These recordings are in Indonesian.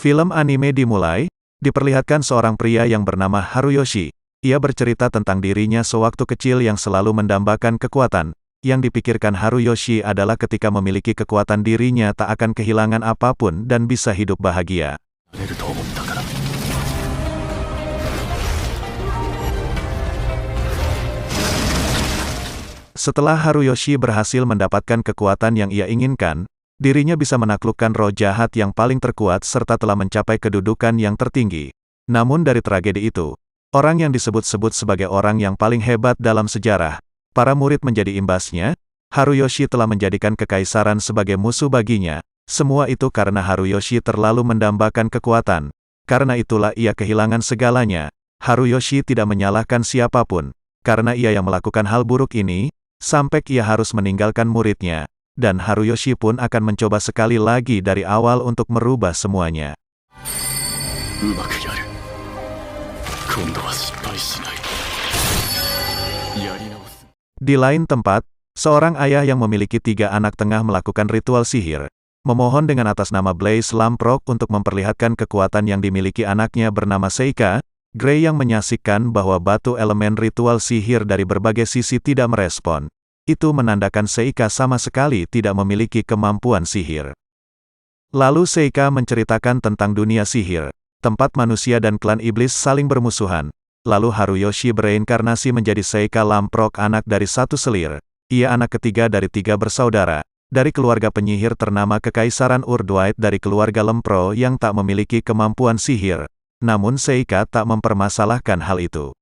Film anime dimulai, diperlihatkan seorang pria yang bernama Haruyoshi. Ia bercerita tentang dirinya sewaktu kecil yang selalu mendambakan kekuatan. Yang dipikirkan Haruyoshi adalah ketika memiliki kekuatan dirinya tak akan kehilangan apapun dan bisa hidup bahagia. Setelah Haruyoshi berhasil mendapatkan kekuatan yang ia inginkan, dirinya bisa menaklukkan roh jahat yang paling terkuat serta telah mencapai kedudukan yang tertinggi. Namun dari tragedi itu, orang yang disebut-sebut sebagai orang yang paling hebat dalam sejarah, para murid menjadi imbasnya. Haruyoshi telah menjadikan kekaisaran sebagai musuh baginya. Semua itu karena Haruyoshi terlalu mendambakan kekuatan. Karena itulah ia kehilangan segalanya. Haruyoshi tidak menyalahkan siapapun, karena ia yang melakukan hal buruk ini, sampai ia harus meninggalkan muridnya. Dan Haruyoshi pun akan mencoba sekali lagi dari awal untuk merubah semuanya. Di lain tempat, seorang ayah yang memiliki 3 anak tengah melakukan ritual sihir, memohon dengan atas nama Blaze Lamprock untuk memperlihatkan kekuatan yang dimiliki anaknya bernama Seika. Gray yang menyaksikan bahwa batu elemen ritual sihir dari berbagai sisi tidak merespon. Itu menandakan Seika sama sekali tidak memiliki kemampuan sihir. Lalu Seika menceritakan tentang dunia sihir, tempat manusia dan klan iblis saling bermusuhan. Lalu Haruyoshi bereinkarnasi menjadi Seika Lamprock, anak dari satu selir. Ia anak ketiga dari 3 bersaudara, dari keluarga penyihir ternama Kekaisaran Urdwide dari keluarga Lempro yang tak memiliki kemampuan sihir. Namun Seika tak mempermasalahkan hal itu.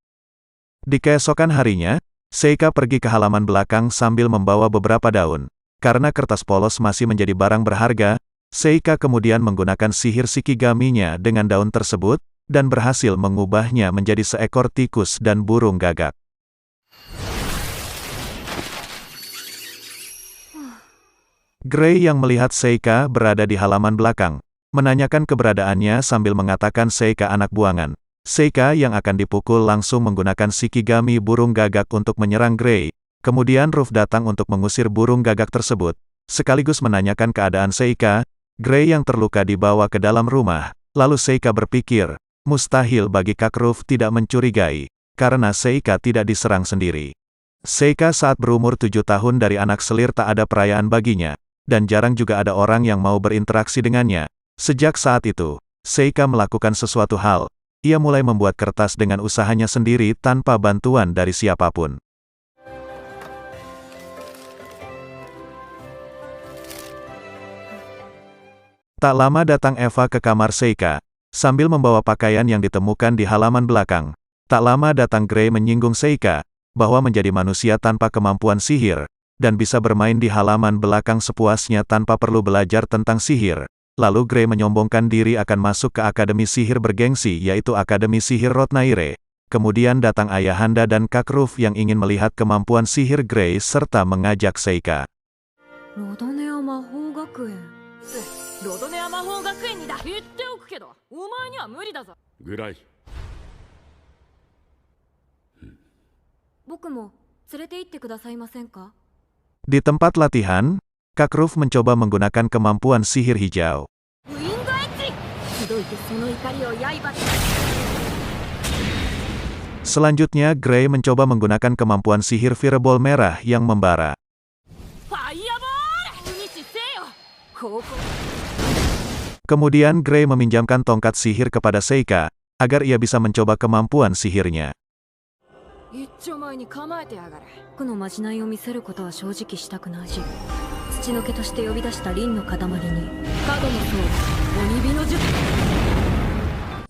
Di keesokan harinya, Seika pergi ke halaman belakang sambil membawa beberapa daun. Karena kertas polos masih menjadi barang berharga, Seika kemudian menggunakan sihir Shikigami-nya dengan daun tersebut, dan berhasil mengubahnya menjadi seekor tikus dan burung gagak. Gray yang melihat Seika berada di halaman belakang, menanyakan keberadaannya sambil mengatakan Seika anak buangan. Seika yang akan dipukul langsung menggunakan Shikigami burung gagak untuk menyerang Gray. Kemudian Ruff datang untuk mengusir burung gagak tersebut. Sekaligus menanyakan keadaan Seika. Gray yang terluka dibawa ke dalam rumah. Lalu Seika berpikir, mustahil bagi Kak Ruff tidak mencurigai, karena Seika tidak diserang sendiri. Seika saat berumur 7 tahun dari anak selir tak ada perayaan baginya, dan jarang juga ada orang yang mau berinteraksi dengannya. Sejak saat itu, Seika melakukan sesuatu hal. Ia mulai membuat kertas dengan usahanya sendiri tanpa bantuan dari siapapun. Tak lama datang Eva ke kamar Seika, sambil membawa pakaian yang ditemukan di halaman belakang. Tak lama datang Gray menyinggung Seika, bahwa menjadi manusia tanpa kemampuan sihir, dan bisa bermain di halaman belakang sepuasnya tanpa perlu belajar tentang sihir. Lalu Gray menyombongkan diri akan masuk ke akademi sihir bergengsi yaitu Akademi Sihir Rotnaire. Kemudian datang ayahanda dan Kak Ruff yang ingin melihat kemampuan sihir Gray serta mengajak Seika. Di tempat latihan, Kak Ruff mencoba menggunakan kemampuan sihir hijau. Selanjutnya Gray mencoba menggunakan kemampuan sihir fireball merah yang membara. Kemudian Gray meminjamkan tongkat sihir kepada Seika, agar ia bisa mencoba kemampuan sihirnya.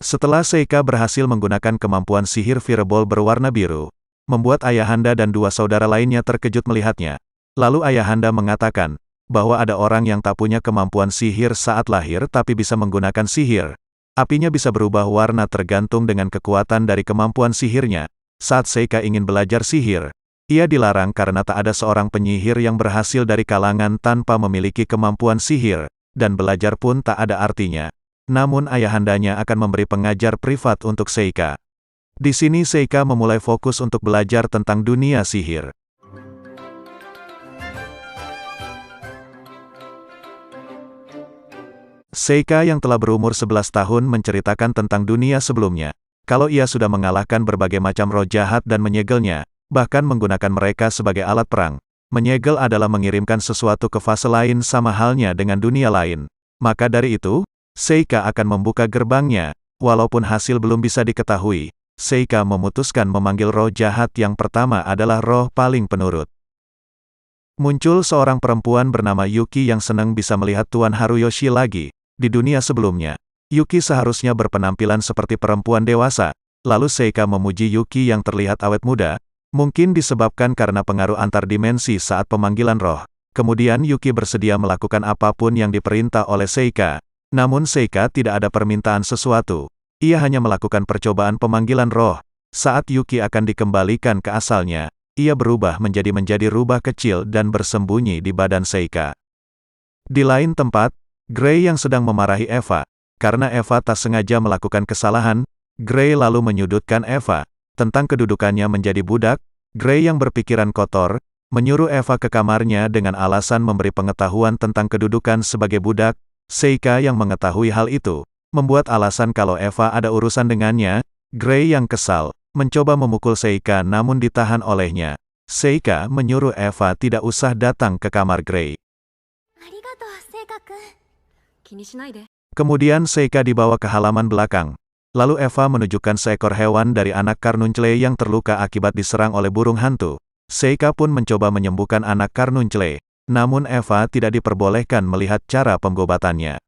Setelah Seika berhasil menggunakan kemampuan sihir fireball berwarna biru, membuat ayahanda dan 2 saudara lainnya terkejut melihatnya. Lalu ayahanda mengatakan, bahwa ada orang yang tak punya kemampuan sihir saat lahir tapi bisa menggunakan sihir. Apinya bisa berubah warna tergantung dengan kekuatan dari kemampuan sihirnya. Saat Seika ingin belajar sihir, ia dilarang karena tak ada seorang penyihir yang berhasil dari kalangan tanpa memiliki kemampuan sihir, dan belajar pun tak ada artinya. Namun ayahandanya akan memberi pengajar privat untuk Seika. Di sini Seika memulai fokus untuk belajar tentang dunia sihir. Seika yang telah berumur 11 tahun menceritakan tentang dunia sebelumnya. Kalau ia sudah mengalahkan berbagai macam roh jahat dan menyegelnya, bahkan menggunakan mereka sebagai alat perang. Menyegel adalah mengirimkan sesuatu ke fase lain sama halnya dengan dunia lain. Maka dari itu, Seika akan membuka gerbangnya, walaupun hasil belum bisa diketahui. Seika memutuskan memanggil roh jahat yang pertama adalah roh paling penurut. Muncul seorang perempuan bernama Yuki yang senang bisa melihat Tuan Haruyoshi lagi. Di dunia sebelumnya, Yuki seharusnya berpenampilan seperti perempuan dewasa. Lalu Seika memuji Yuki yang terlihat awet muda, mungkin disebabkan karena pengaruh antar dimensi saat pemanggilan roh. Kemudian Yuki bersedia melakukan apapun yang diperintah oleh Seika. Namun Seika tidak ada permintaan sesuatu. Ia hanya melakukan percobaan pemanggilan roh. Saat Yuki akan dikembalikan ke asalnya, ia berubah menjadi rubah kecil dan bersembunyi di badan Seika. Di lain tempat, Gray yang sedang memarahi Eva. Karena Eva tak sengaja melakukan kesalahan, Gray lalu menyudutkan Eva. Tentang kedudukannya menjadi budak, Gray yang berpikiran kotor, menyuruh Eva ke kamarnya dengan alasan memberi pengetahuan tentang kedudukan sebagai budak. Seika yang mengetahui hal itu, membuat alasan kalau Eva ada urusan dengannya. Gray yang kesal, mencoba memukul Seika namun ditahan olehnya. Seika menyuruh Eva tidak usah datang ke kamar Gray. Kemudian Seika dibawa ke halaman belakang. Lalu Eva menunjukkan seekor hewan dari anak Karnuncle yang terluka akibat diserang oleh burung hantu. Seika pun mencoba menyembuhkan anak Karnuncle. Namun Eva tidak diperbolehkan melihat cara pengobatannya.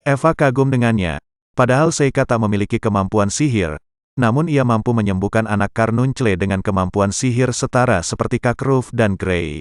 Eva kagum dengannya. Padahal Seika tak memiliki kemampuan sihir, namun ia mampu menyembuhkan anak Karnuncle dengan kemampuan sihir setara seperti Kakruf dan Gray.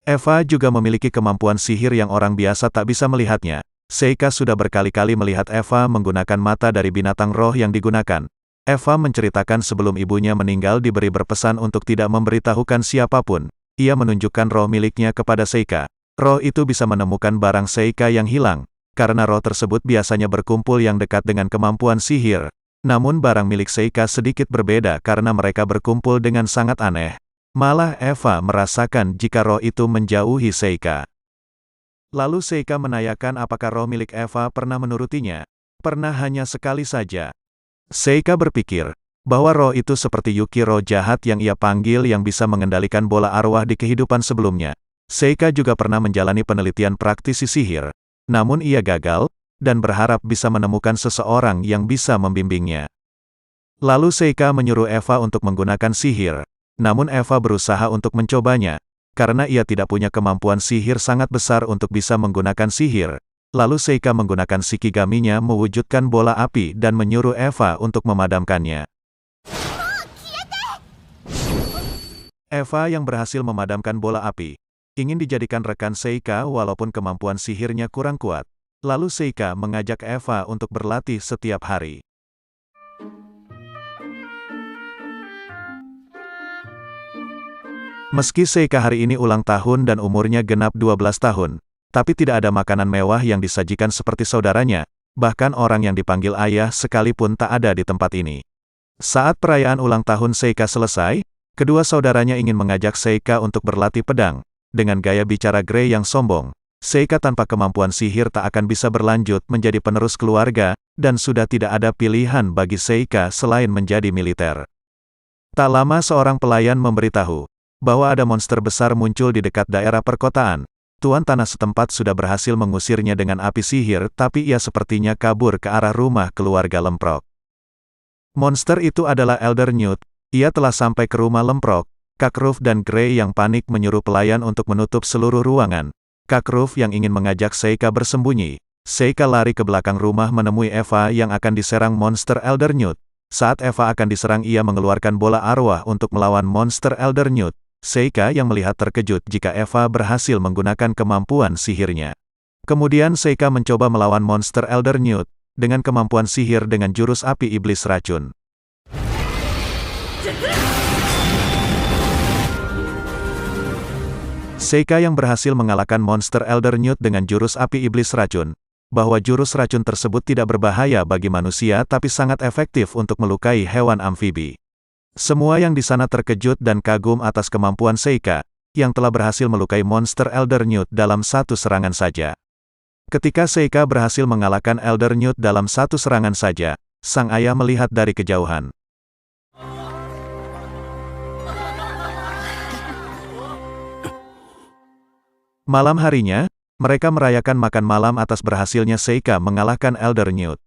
Eva juga memiliki kemampuan sihir yang orang biasa tak bisa melihatnya. Seika sudah berkali-kali melihat Eva menggunakan mata dari binatang roh yang digunakan. Eva menceritakan sebelum ibunya meninggal diberi berpesan untuk tidak memberitahukan siapapun. Ia menunjukkan roh miliknya kepada Seika. Roh itu bisa menemukan barang Seika yang hilang. Karena roh tersebut biasanya berkumpul yang dekat dengan kemampuan sihir. Namun barang milik Seika sedikit berbeda karena mereka berkumpul dengan sangat aneh. Malah Eva merasakan jika roh itu menjauhi Seika. Lalu Seika menanyakan apakah roh milik Eva pernah menurutinya. Pernah hanya sekali saja. Seika berpikir bahwa roh itu seperti Yuki, roh jahat yang ia panggil yang bisa mengendalikan bola arwah di kehidupan sebelumnya. Seika juga pernah menjalani penelitian praktisi sihir. Namun ia gagal, dan berharap bisa menemukan seseorang yang bisa membimbingnya. Lalu Seika menyuruh Eva untuk menggunakan sihir. Namun Eva berusaha untuk mencobanya. Karena ia tidak punya kemampuan sihir sangat besar untuk bisa menggunakan sihir. Lalu Seika menggunakan shikigaminya mewujudkan bola api dan menyuruh Eva untuk memadamkannya. Eva yang berhasil memadamkan bola api ingin dijadikan rekan Seika walaupun kemampuan sihirnya kurang kuat. Lalu Seika mengajak Eva untuk berlatih setiap hari. Meski Seika hari ini ulang tahun dan umurnya genap 12 tahun, tapi tidak ada makanan mewah yang disajikan seperti saudaranya, bahkan orang yang dipanggil ayah sekalipun tak ada di tempat ini. Saat perayaan ulang tahun Seika selesai, kedua saudaranya ingin mengajak Seika untuk berlatih pedang. Dengan gaya bicara Gray yang sombong, Seika tanpa kemampuan sihir tak akan bisa berlanjut menjadi penerus keluarga, dan sudah tidak ada pilihan bagi Seika selain menjadi militer. Tak lama seorang pelayan memberitahu bahwa ada monster besar muncul di dekat daerah perkotaan. Tuan tanah setempat sudah berhasil mengusirnya dengan api sihir, tapi ia sepertinya kabur ke arah rumah keluarga Lemprok. Monster itu adalah Elder Newt. Ia telah sampai ke rumah Lemprok. Kakruf dan Gray yang panik menyuruh pelayan untuk menutup seluruh ruangan. Kakruf yang ingin mengajak Seika bersembunyi. Seika lari ke belakang rumah menemui Eva yang akan diserang monster Elder Newt. Saat Eva akan diserang, ia mengeluarkan bola arwah untuk melawan monster Elder Newt. Seika yang melihat terkejut jika Eva berhasil menggunakan kemampuan sihirnya. Kemudian Seika mencoba melawan monster Elder Newt dengan kemampuan sihir dengan jurus api iblis racun. Seika yang berhasil mengalahkan monster Elder Newt dengan jurus api iblis racun, bahwa jurus racun tersebut tidak berbahaya bagi manusia tapi sangat efektif untuk melukai hewan amfibi. Semua yang di sana terkejut dan kagum atas kemampuan Seika, yang telah berhasil melukai monster Elder Newt dalam satu serangan saja. Ketika Seika berhasil mengalahkan Elder Newt dalam satu serangan saja, sang ayah melihat dari kejauhan. Malam harinya, mereka merayakan makan malam atas berhasilnya Seika mengalahkan Elder Newt.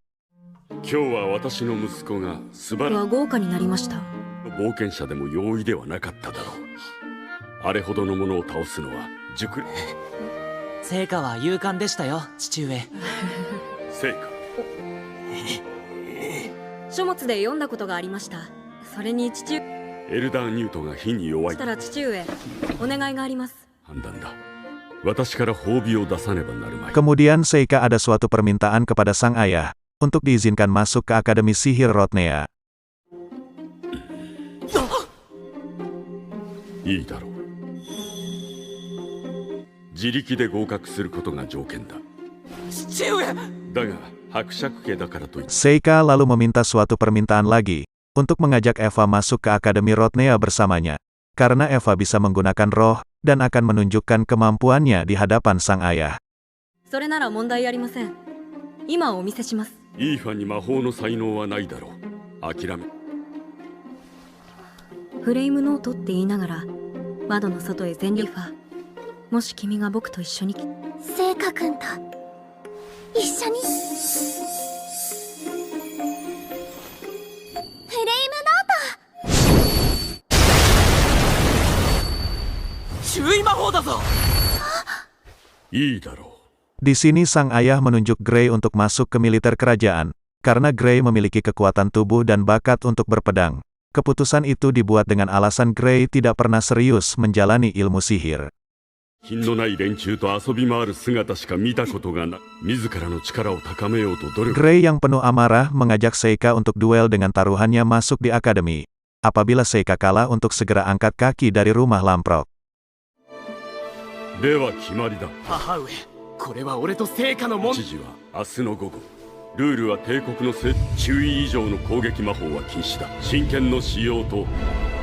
今日は私の息子が素晴らしい豪華になりました。冒険者でも容易ではなかっただろう。あれほどのものを倒すのは熟練。成果は勇敢でしたよ、父上。成果。書物で読んだことがありました。それに父上。エルダーニュートが火に弱い。したら父上、お願いがあります。判断だ。私から褒美を出さねばなるまい。 Kemudian Seika ada suatu permintaan kepada sang ayah, untuk diizinkan masuk ke Akademi Sihir Rotnea. いいだろう。自力で合格することが条件だ。父上。だが伯爵家だからといって。 Seika lalu meminta suatu permintaan lagi, untuk mengajak Eva masuk ke Akademi Rotnea bersamanya, karena Eva bisa menggunakan roh, dan akan menunjukkan kemampuannya di hadapan sang ayah. それなら問題ありません。今お見せします。イーファに魔法の才能はないだろう。諦め。フレイムノートって言いながら、窓の外へ全力。もし君が僕と一緒に。聖火くんと一緒に。フレイムノート。注意魔法だぞ。いいだろう。 Di sini sang ayah menunjuk Gray untuk masuk ke militer kerajaan, karena Gray memiliki kekuatan tubuh dan bakat untuk berpedang. Keputusan itu dibuat dengan alasan Gray tidak pernah serius menjalani ilmu sihir. 品のない連中と遊び回る姿しか見たことがない。自らの力を高めようと努力。 Gray yang penuh amarah mengajak Seika untuk duel dengan taruhannya masuk di akademi. Apabila Seika kalah untuk segera angkat kaki dari rumah lamprok. では決まりだ。母上、これは俺と成果のもん。知事は明日の午後。ルールは帝国の注意以上の攻撃魔法は禁止だ。真剣の使用と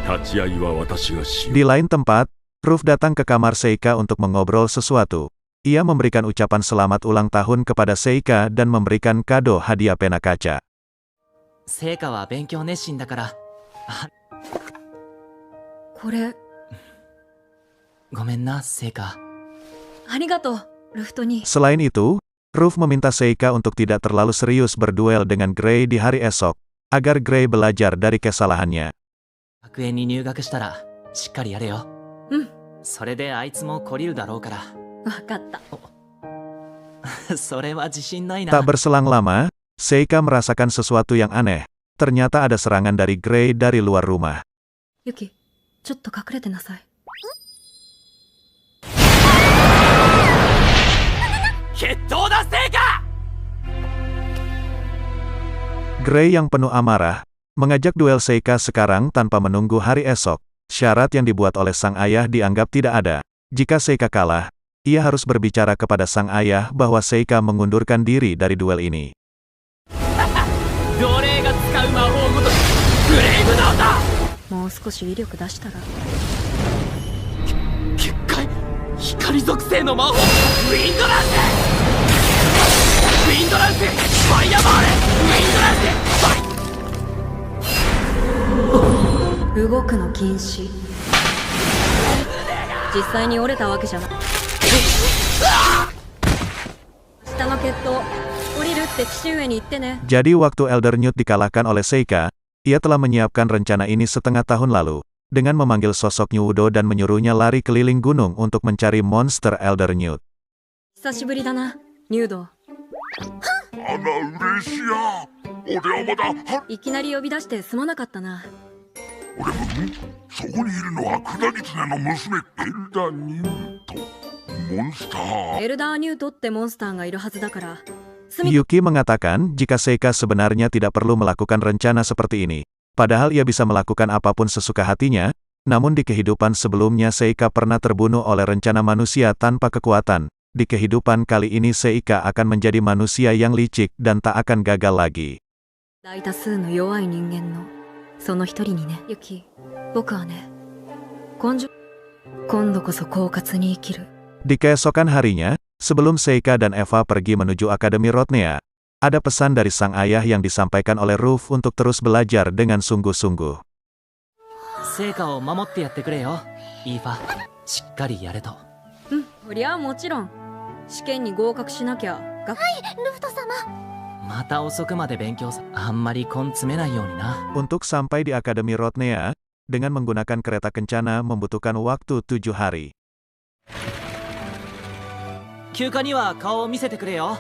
立ち会いは私がしよう。 Di lain tempat, Ruf datang ke kamar Seika untuk mengobrol sesuatu. Ia memberikan ucapan selamat ulang tahun kepada Seika dan memberikan kado hadiah pena kaca. 成果は勉強熱心だから。これ、ごめんな、成果。ありがとう、ルフトに。 Selain itu, Ruf meminta Seika untuk tidak terlalu serius berduel dengan Gray di hari esok, agar Gray belajar dari kesalahannya. 学園に入学したらしっかりやれよ。うん、それであいつも懲りるだろうから。わかった。それは自信ないな。 Tak berselang lama, Seika merasakan sesuatu yang aneh. Ternyata ada serangan dari Gray dari luar rumah. ユキ、ちょっと隠れてなさい。決闘だ、成果。 Gray yang penuh amarah, mengajak duel Seika sekarang tanpa menunggu hari esok. Syarat yang dibuat oleh sang ayah dianggap tidak ada. Jika Seika kalah, ia harus berbicara kepada sang ayah bahwa Seika mengundurkan diri dari duel ini. 奴隷が使う魔法ごとグレイブノート。もう少し威力出したら。結界、光属性の魔法。ウィンドランス。ウィンドランス。ファイヤーバーレ。ウィンドランス。動くの禁止。実際に折れたわけじゃない。下の決闘、降りるって父上に言ってね。 Jadi waktu Elder Newt dikalahkan oleh Seika, ia telah menyiapkan rencana ini setengah tahun lalu, dengan memanggil sosok Nyuudo dan menyuruhnya lari keliling gunung untuk mencari monster Elder Newt. 久しぶりだな、ニュード。いきなり呼び出してすまなかったな。そこにいるのはクダギツネの娘エルダ・ニュート。モンスター。エルダーニュートってモンスターがいるはずだから。 Yuki mengatakan jika Seika sebenarnya tidak perlu melakukan rencana seperti ini. Padahal ia bisa melakukan apapun sesuka hatinya, namun di kehidupan sebelumnya Seika pernah terbunuh oleh rencana manusia tanpa kekuatan, di kehidupan kali ini Seika akan menjadi manusia yang licik dan tak akan gagal lagi. 大多数の弱い人間のその一人にね。ユキ、僕はね、今度こそ狡猾に生きる。 Di keesokan harinya, sebelum Seika dan Eva pergi menuju Akademi Rotnea, ada pesan dari sang ayah yang disampaikan oleh Ruff untuk terus belajar dengan sungguh-sungguh. 成果を守ってやってくれよイーファ。しっかりやれと。うん、そりゃもちろん。試験に合格しなきゃ。ルフト様。また遅くまで勉強さ。あんまり根詰めないようにな。 Untuk sampai di Akademi Rotnea, dengan menggunakan kereta kencana membutuhkan waktu 7 hari. 休暇には顔を見せてくれよ。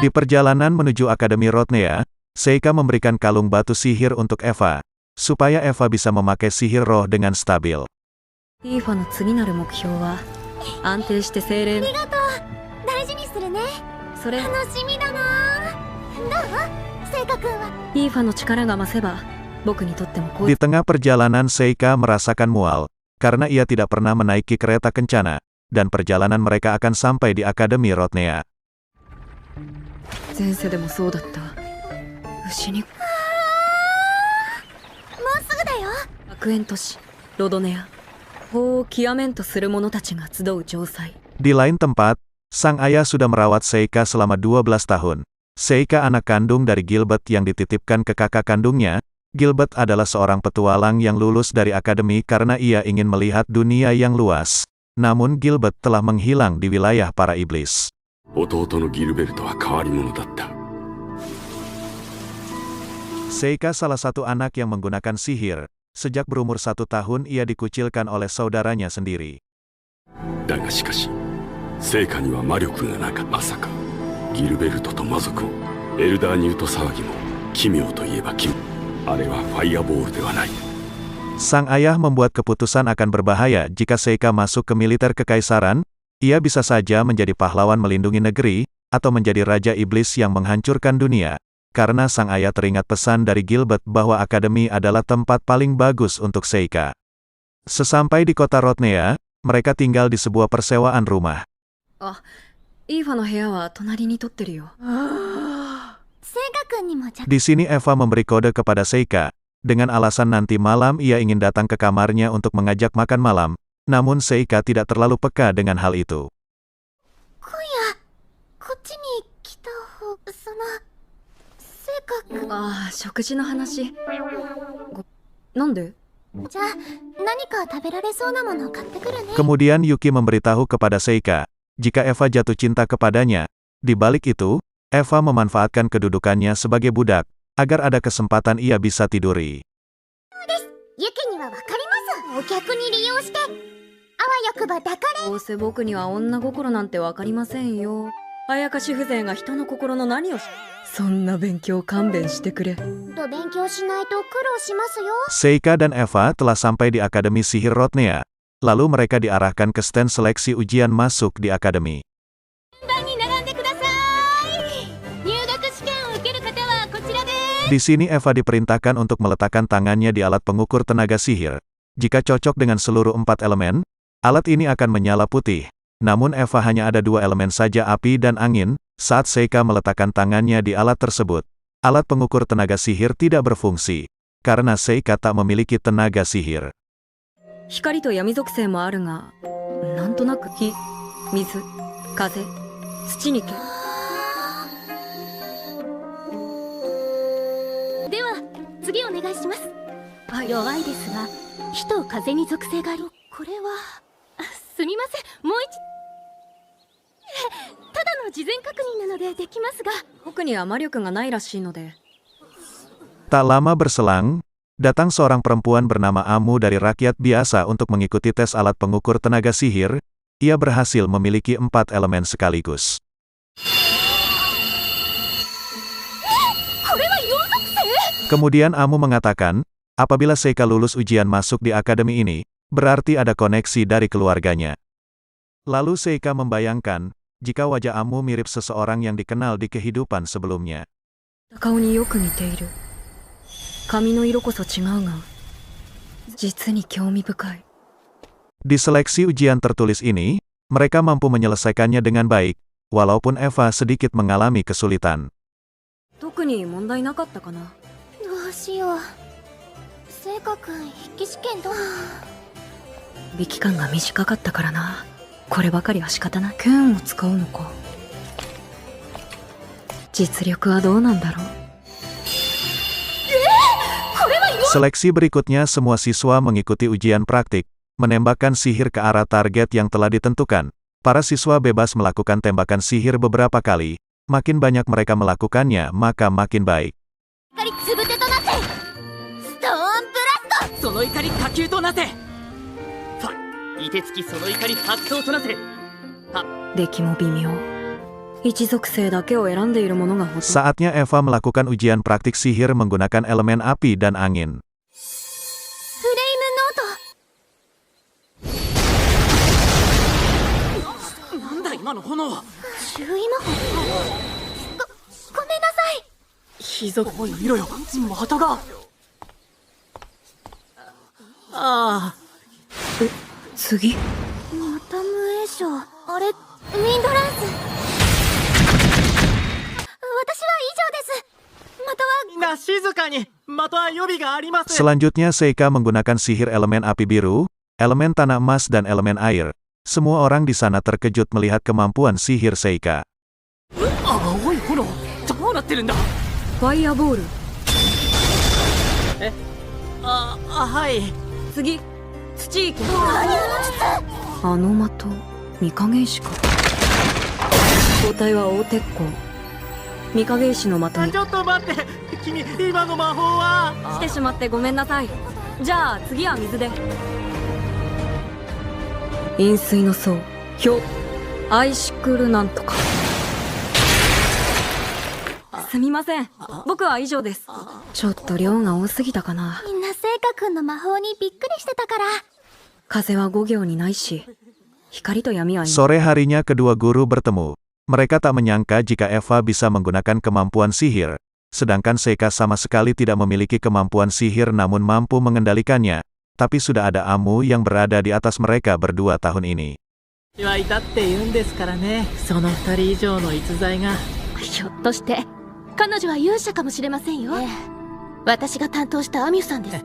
Di perjalanan menuju Akademi Rotnea, Seika memberikan kalung batu sihir untuk Eva, supaya Eva bisa memakai sihir roh dengan stabil. イーファの次なる目標は安定して精霊。ありがとう。大事にするね。それ楽しみだな。どう？セイカ君は。イーファの力が増せば僕にとってもこう Di tengah perjalanan Seika merasakan mual, karena ia tidak pernah menaiki kereta kencana, dan perjalanan mereka akan sampai di Akademi Rotnea. 前世でもそうだった。牛にもうすぐだよ。楽園都市ロドネア。法を極めんとする者たちが集う城塞。 Di lain tempat, sang ayah sudah merawat Seika selama 12 tahun. Seika anak kandung dari Gilbert yang dititipkan ke kakak kandungnya. Gilbert adalah seorang petualang yang lulus dari akademi karena ia ingin melihat dunia yang luas. Namun Gilbert telah menghilang di wilayah para iblis. 弟のギルベルトは変わり者だった。 Seika salah satu anak yang menggunakan sihir. Sejak berumur 1 tahun ia dikucilkan oleh saudaranya sendiri. だがしかし、聖火には魔力がなかった。まさか、ギルベルトと魔族を、エルダーニュート騒ぎも、奇妙といえば奇妙。あれはファイアボールではない。 Sang ayah membuat keputusan akan berbahaya jika Seika masuk ke militer kekaisaran. Ia bisa saja menjadi pahlawan melindungi negeri, atau menjadi raja iblis yang menghancurkan dunia. Karena sang ayah teringat pesan dari Gilbert bahwa akademi adalah tempat paling bagus untuk Seika. Sesampai di kota Rotnea, mereka tinggal di sebuah persewaan rumah. あ、イーファの部屋は隣に取ってるよ。セイカ君にも着。 Di sini Eva memberi kode kepada Seika, dengan alasan nanti malam ia ingin datang ke kamarnya untuk mengajak makan malam. Namun Seika tidak terlalu peka dengan hal itu. 今夜こっちに来た方。セイカ君。ああ、食事の話。なんで？じゃあ何か食べられそうなものを買ってくるね。 Kemudian Yuki memberitahu kepada Seika, jika Eva jatuh cinta kepadanya. Di balik itu, Eva memanfaatkan kedudukannya sebagai budak, agar ada kesempatan ia bisa tiduri. ユキにはわかります。お客に利用して。あわよくば抱かれ。どうせ僕には女心なんてわかりませんよ。あやかし風情が人の心の何をそんな勉強勘弁してくれ。と勉強しないと苦労しますよ。 Seika dan Eva telah sampai di Akademi Sihir Rotnea. Lalu mereka diarahkan ke stand seleksi ujian masuk di akademi. 番に並んでください。入学試験を受ける方はこちらです。 Di sini Eva diperintahkan untuk meletakkan tangannya di alat pengukur tenaga sihir. Jika cocok dengan seluruh 4 elemen, alat ini akan menyala putih. Namun Eva hanya ada 2 elemen saja, api dan angin. Saat Seika meletakkan tangannya di alat tersebut, alat pengukur tenaga sihir tidak berfungsi, karena Seika tak memiliki tenaga sihir. 光と闇属性もあるが、なんとなく火、水、風、土にけ。では次お願いします。弱いですが火と風に属性があり。これはすみません。もう一ただの事前確認なのでできますが。僕には魔力がないらしいので。 Tak lama berselang, datang seorang perempuan bernama Amu dari rakyat biasa untuk mengikuti tes alat pengukur tenaga sihir. Ia berhasil memiliki 4 elemen sekaligus. Kemudian Amu mengatakan, apabila Seika lulus ujian masuk di akademi ini, berarti ada koneksi dari keluarganya. Lalu Seika membayangkan, jika wajah Amu mirip seseorang yang dikenal di kehidupan sebelumnya. 顔によく似ている。髪の色こそ違うが、実に興味深い。 Di seleksi ujian tertulis ini, Mereka mampu menyelesaikannya dengan baik, walaupun Eva sedikit mengalami kesulitan. 特に問題なかったかな。どうしよう。聖火くん筆記試験どう？備期間が短かったからな。こればかりは仕方ない。剣を使うのか。実力はどうなんだろう。Seleksi berikutnya semua siswa mengikuti ujian praktik, menembakkan sihir ke arah target yang telah ditentukan. Para siswa bebas melakukan tembakan sihir beberapa kali. Makin banyak mereka melakukannya, maka makin baik. 光つぶてとなせストーンブラスト。その怒り火球となせ。凍てつきその怒り発動となせ。出来も微妙。一属性だけを選んでいるものがほとんど。 Saatnya Eva melakukan ujian praktik sihir menggunakan elemen api dan angin. フレイムノート。なんだ今の炎は。注意魔法。ごめんなさい。ひぞこい見ろよ、的が。ああ。次また無影賞。あれ、ウィンドランス。私は以上です。的はみんな静かに。的は予備があります。 Selanjutnya Seika menggunakan sihir elemen api biru, elemen tanah emas dan elemen air. Semua orang di sana terkejut melihat kemampuan sihir Seika. 青い炎、どうなってるんだ。ファイアボール。はい。次土池。あの的御影石か。交代は大鉄鋼。御影石の的に。ちょっと待って、君今の魔法は。してしまってごめんなさい。じゃあ次は水で。飲水の層、氷、アイシクルなんとか。すみません、僕は以上です。ちょっと量が多すぎたかな。みんな聖火くんの魔法にびっくりしてたから。風は5行にないし、光と闇はいない。 Sore harinya kedua guru bertemu. Mereka tak menyangka jika Eva bisa menggunakan kemampuan sihir, sedangkan Seika sama sekali tidak memiliki kemampuan sihir namun mampu mengendalikannya, tapi sudah ada Amu yang berada di atas mereka berdua tahun ini. はいたって言うんですからね、その2人以上の逸材が。ひょっとして彼女は勇者かもしれませんよ。私が担当したアミュさんです。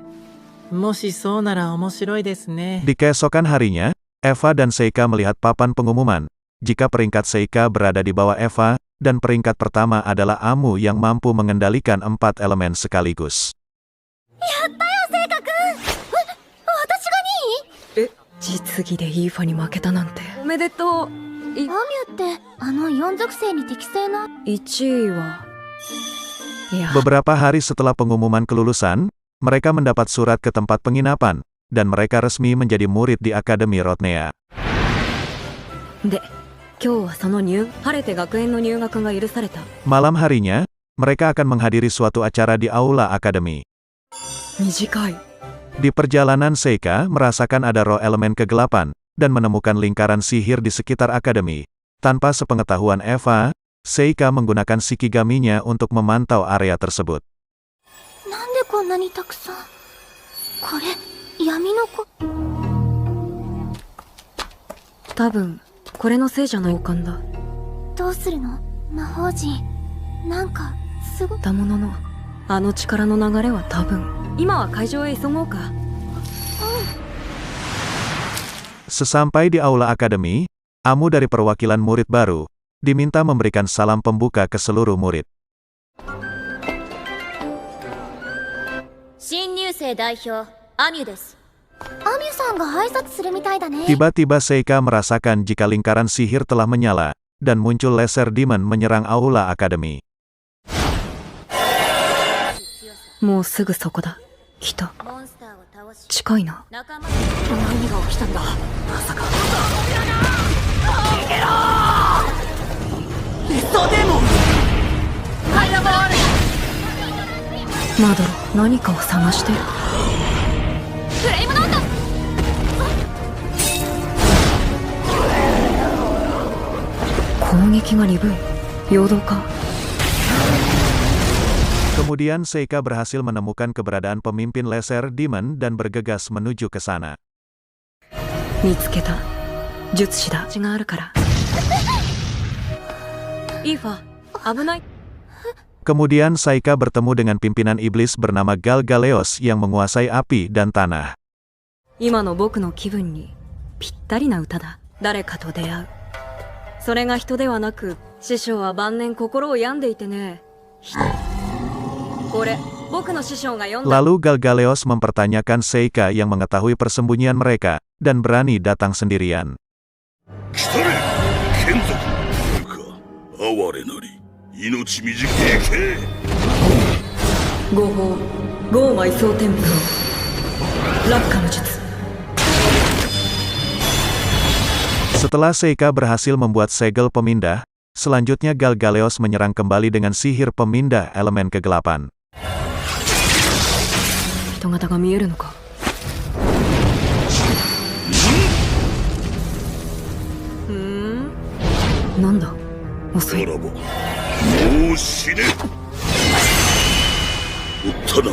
もしそうなら面白いですね。 Di keesokan harinya, Eva dan Seika melihat papan pengumuman. Jika peringkat Seika berada di bawah Eva, dan peringkat pertama adalah Amu yang mampu mengendalikan 4 elemen sekaligus. やったよ聖火くん。私が2位？実技でイーファに負けたなんて。おめでとう。アミュってあの4属性に適正な。 1位は。いや、 Beberapa hari setelah pengumuman kelulusan, mereka mendapat surat ke tempat penginapan, dan mereka resmi menjadi murid di Akademi Rodnea. で、今日はその晴れて学園の入学が許された。 Malam harinya, mereka akan menghadiri suatu acara di Aula Akademi. 短い。 Di perjalanan Seika merasakan ada roh elemen kegelapan, dan menemukan lingkaran sihir di sekitar akademi. Tanpa sepengetahuan Eva, Seika menggunakan Shikigami-nya untuk memantau area tersebut. なんでこんなにたくさん。これ闇の子。多分これのせいじゃない。王冠だ。どうするの魔法陣。なんかすご。だものの、あの力の流れは多分。今は会場へ急ごうか。Sesampai di Aula Akademi, Amu dari perwakilan murid baru, diminta memberikan salam pembuka ke seluruh murid. 新入生代表アミュです。アミュさんが挨拶するみたいだね。 Tiba-tiba Seika merasakan jika lingkaran sihir telah menyala, dan muncul laser demon menyerang Aula Akademi. もうすぐそこだ。来た。モンスターを倒し近いな。仲間。何が起きたんだ。まさか。逃げろー。リストデーモン。ファイアボール。マドロ、何かを探してる。フレイムノート。攻撃が鈍い。陽動か。 Kemudian Seika berhasil menemukan keberadaan pemimpin laser demon dan bergegas menuju ke sana. 見つけた。術師だ血があるからイーファ危ない Kemudian Saika bertemu dengan pimpinan iblis bernama Galgaleos yang menguasai api dan tanah. 今の僕の気分にぴったりな歌だ。誰かと出会う。それが人ではなく、師匠は晩年心を病んでいてね。これ、僕の師匠が読んだ。 Lalu Galgaleos mempertanyakan Seika yang mengetahui persembunyian mereka, dan berani datang sendirian. 来たれ剣族か哀れなり命短いけ合法、ゴーマイ蒼天風落下の術。 Setelah Seika berhasil membuat segel pemindah, selanjutnya Galgaleos menyerang kembali dengan sihir pemindah elemen kegelapan. 人型が見えるのか。なんだ遅い。ならばもう死ねおったな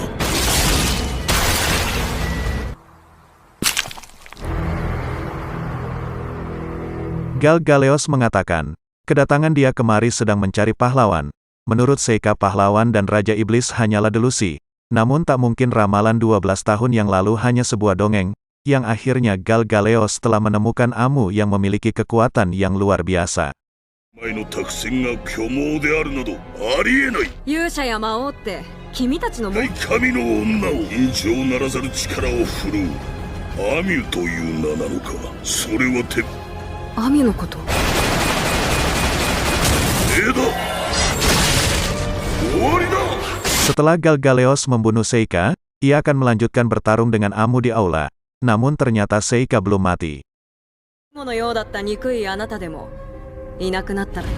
Galgaleos mengatakan, kedatangan dia kemari sedang mencari pahlawan. Menurut Seika pahlawan dan Raja Iblis hanyalah delusi, namun tak mungkin ramalan 12 tahun yang lalu hanya sebuah dongeng, yang akhirnya Galgaleos telah menemukan Amu yang memiliki kekuatan yang luar biasa. 前の作戦が虚妄であるなどありえない。勇者や魔王って君たちのも。神の女を尋常ならざる力を振るうアミュという名なのか。それはてアミュのこと。終わりだ。 Setelah Galgaleos membunuh Seika, ia akan melanjutkan bertarung dengan Amu di aula. Namun ternyata Seika belum mati. のようだった憎いあなたでもいなくなったら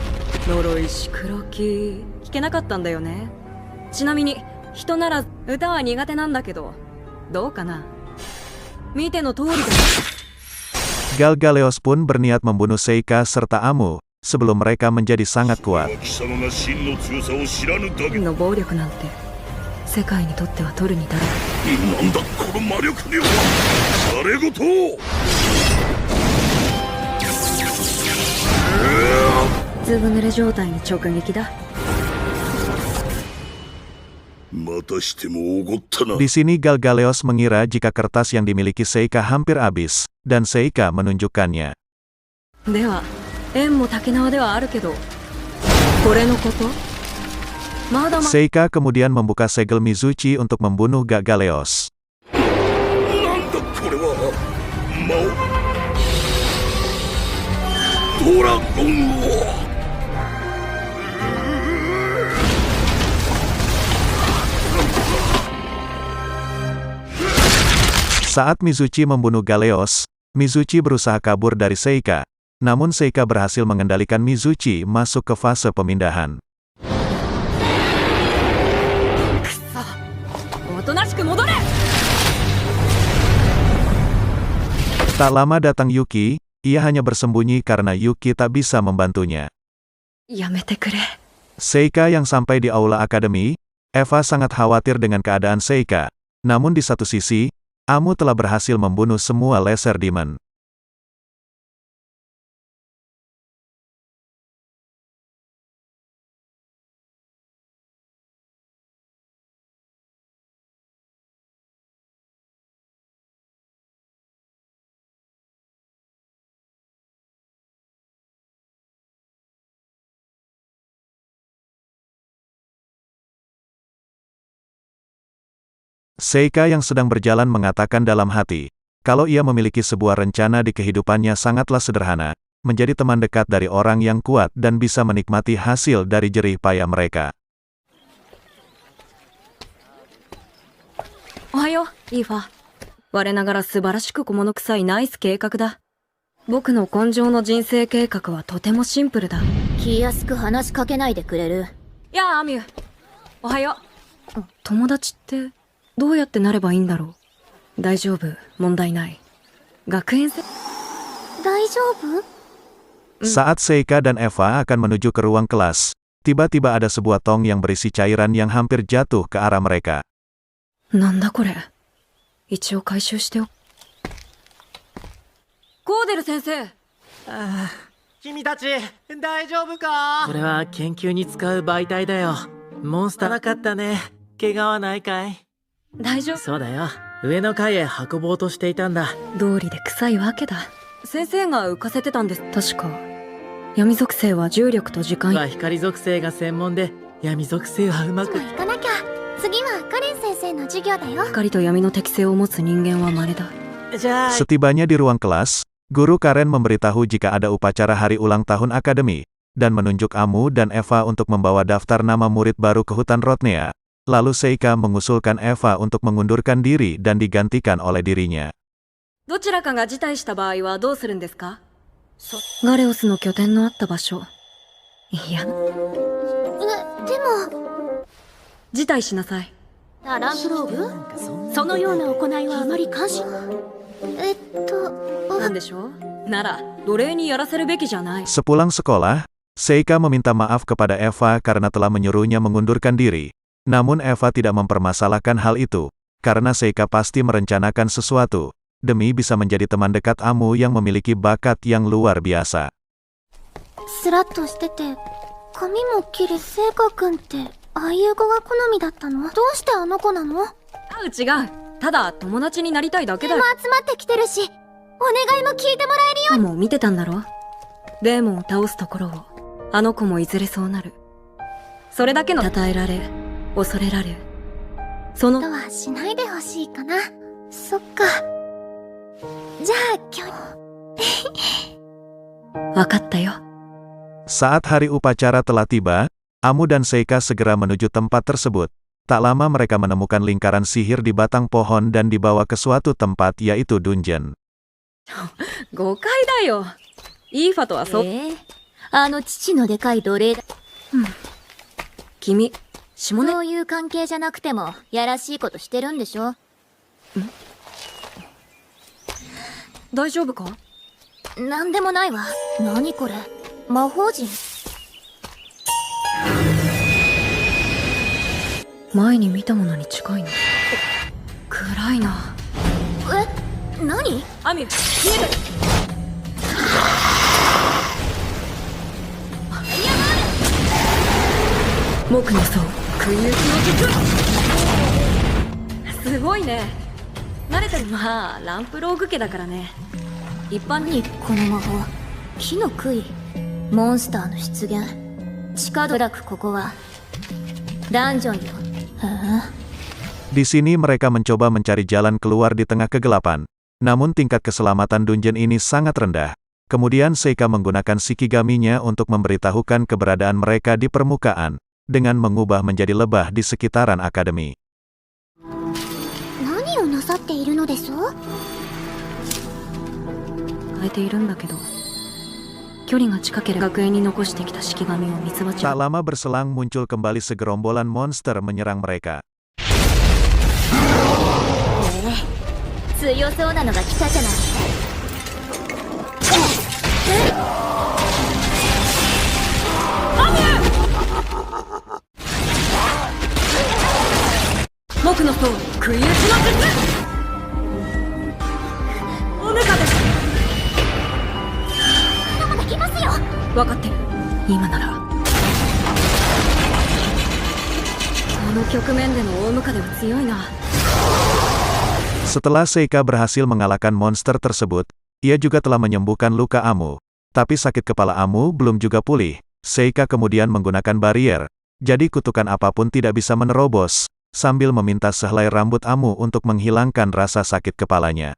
呪いし黒き聞けなかったんだよね。ちなみに人なら歌は苦手なんだけどどうかな。見ての通りだ。 Galgaleos pun berniat membunuh Seika serta Amu, sebelum mereka menjadi sangat kuat. 貴様が真の強さを知らぬだけ。の暴力なんて世界にとっては取るに足らない。なんだこの魔力には。あれごとずぶ濡れ状態に直撃だ。 またしてもおごったな。 Di sini Galgaleos mengira jika kertas yang dimiliki Seika hampir habis, dan Seika menunjukkannya. では縁も竹縄ではあるけどこれのことまだま。 Seika kemudian membuka segel Mizuchi untuk membunuh Galgaleos. なんだこれは。魔王ドラゴンを。 Saat Mizuchi membunuh Galeos, Mizuchi berusaha kabur dari Seika, namun Seika berhasil mengendalikan Mizuchi masuk ke fase pemindahan. おとなしく戻れ。 Tak lama datang Yuki, ia hanya bersembunyi karena Yuki tak bisa membantunya. やめてくれ。 Seika yang sampai di aula akademi, Eva sangat khawatir dengan keadaan Seika. Namun di satu sisi, Amu telah berhasil membunuh semua Lesser Demon. Seika yang sedang berjalan mengatakan dalam hati, kalau ia memiliki sebuah rencana di kehidupannya sangatlah sederhana, menjadi teman dekat dari orang yang kuat dan bisa menikmati hasil dari jerih payah mereka. おはよう、イーファ。我ながら素晴らしく小物臭いナイス計画だ。僕の根性の人生計画はとてもシンプルだ。気安く話しかけないでくれる？やあ、アミュ。おはよう。友達ってどうやってなればいいんだろう。大丈夫、問題ない。学園生大丈夫？ Saat Seika dan Eva akan menuju ke ruang kelas, tiba-tiba ada sebuah tong yang berisi cairan yang hampir jatuh ke arah mereka. なんだこれ。一応回収してお。コーデル先生、君たち大丈夫か？これは研究に使う媒体だよ。モンスターなかったね。怪我はないかい？大丈夫。そうだよ。上の階へ運ぼうとしていたんだ。道理で臭いわけだ。先生が浮かせてたんです。確か闇属性は重力と時間。は光属性が専門で、闇属性はうまく。行かなきゃ。次はカレン先生の授業だよ。光と闇の適性を持つ人間は稀だ。じゃあ、 Setibanya di ruang kelas, Guru Karen memberitahu jika ada upacara hari ulang tahun akademi, dan menunjuk Amu dan Eva untuk membawa daftar nama murid baru ke hutan Rodnea. Lalu Seika mengusulkan Eva untuk mengundurkan diri dan digantikan oleh dirinya. どちらかが辞退した場合はどうするんですか？ガレオスの拠点のあった場所。いや、でも辞退しなさい。ランプローブ？そのような行いはあまり関心。なんでしょう？なら奴隷にやらせるべきじゃない。 Sepulang sekolah, Seika meminta maaf kepada Eva karena telah menyuruhnya mengundurkan diri. Namun Eva tidak mempermasalahkan hal itu, karena Seika pasti merencanakan sesuatu, demi bisa menjadi teman dekat Amu yang memiliki bakat yang luar biasa. スラッとしてて髪も綺麗。聖華君ってああいう子が好みだったの？どうしてあの子なの？違う。ただ友達になりたいだけだよ。集まってきてるし、お願いも聞いてもらえるよ。もう見てたんだろ？デーモンを倒すところを。あの子もいずれそうなる。それだけの称えられ、恐れられ。そのとはしないでほしいかな。そっか。じゃあ今日。わかったよ。 Saat hari upacara telah tiba, Amu dan Seika segera menuju tempat tersebut. Tak lama mereka menemukan lingkaran sihir di batang pohon dan dibawa ke suatu tempat yaitu dungeon. 誤解だよ。イーファとはあの父のでかい奴隷だ。君、下根。そういう関係じゃなくてもやらしいことしてるんでしょ？大丈夫か？なんでもないわ。何これ？魔法陣？前に見たものに近いな。暗いな。何？アミュ、消える。木の層、空輸気の術。すごいね。慣れてる。まあランプローグ家だからね。一般にこの魔法、木の杭、モンスターの出現、地下ドラク。ここはダンジョンよ。Di sini mereka mencoba mencari jalan keluar di tengah kegelapan. Namun tingkat keselamatan dungeon ini sangat rendah. Kemudian Seika menggunakan Shikigami-nya untuk memberitahukan keberadaan mereka di permukaan, dengan mengubah menjadi lebah di sekitaran akademi. 何をなさっているのです？変えているんだけど、距離が近ければ学園に残してきた式紙をミツバチ Tak は。 lama berselang muncul kembali segerombolan monster menyerang mereka. 強そうなのが来たじゃない。木の層、空輸気の術。オメガです。できますよ。分かってる。今なら。この局面での大ムカデは強いな。 Setelah Seika berhasil mengalahkan monster tersebut, ia juga telah menyembuhkan luka Amu. Tapi sakit kepala Amu belum juga pulih. Seika kemudian menggunakan barrier, jadi kutukan apapun tidak bisa menerobos, sambil meminta sehelai rambut Amu untuk menghilangkan rasa sakit kepalanya.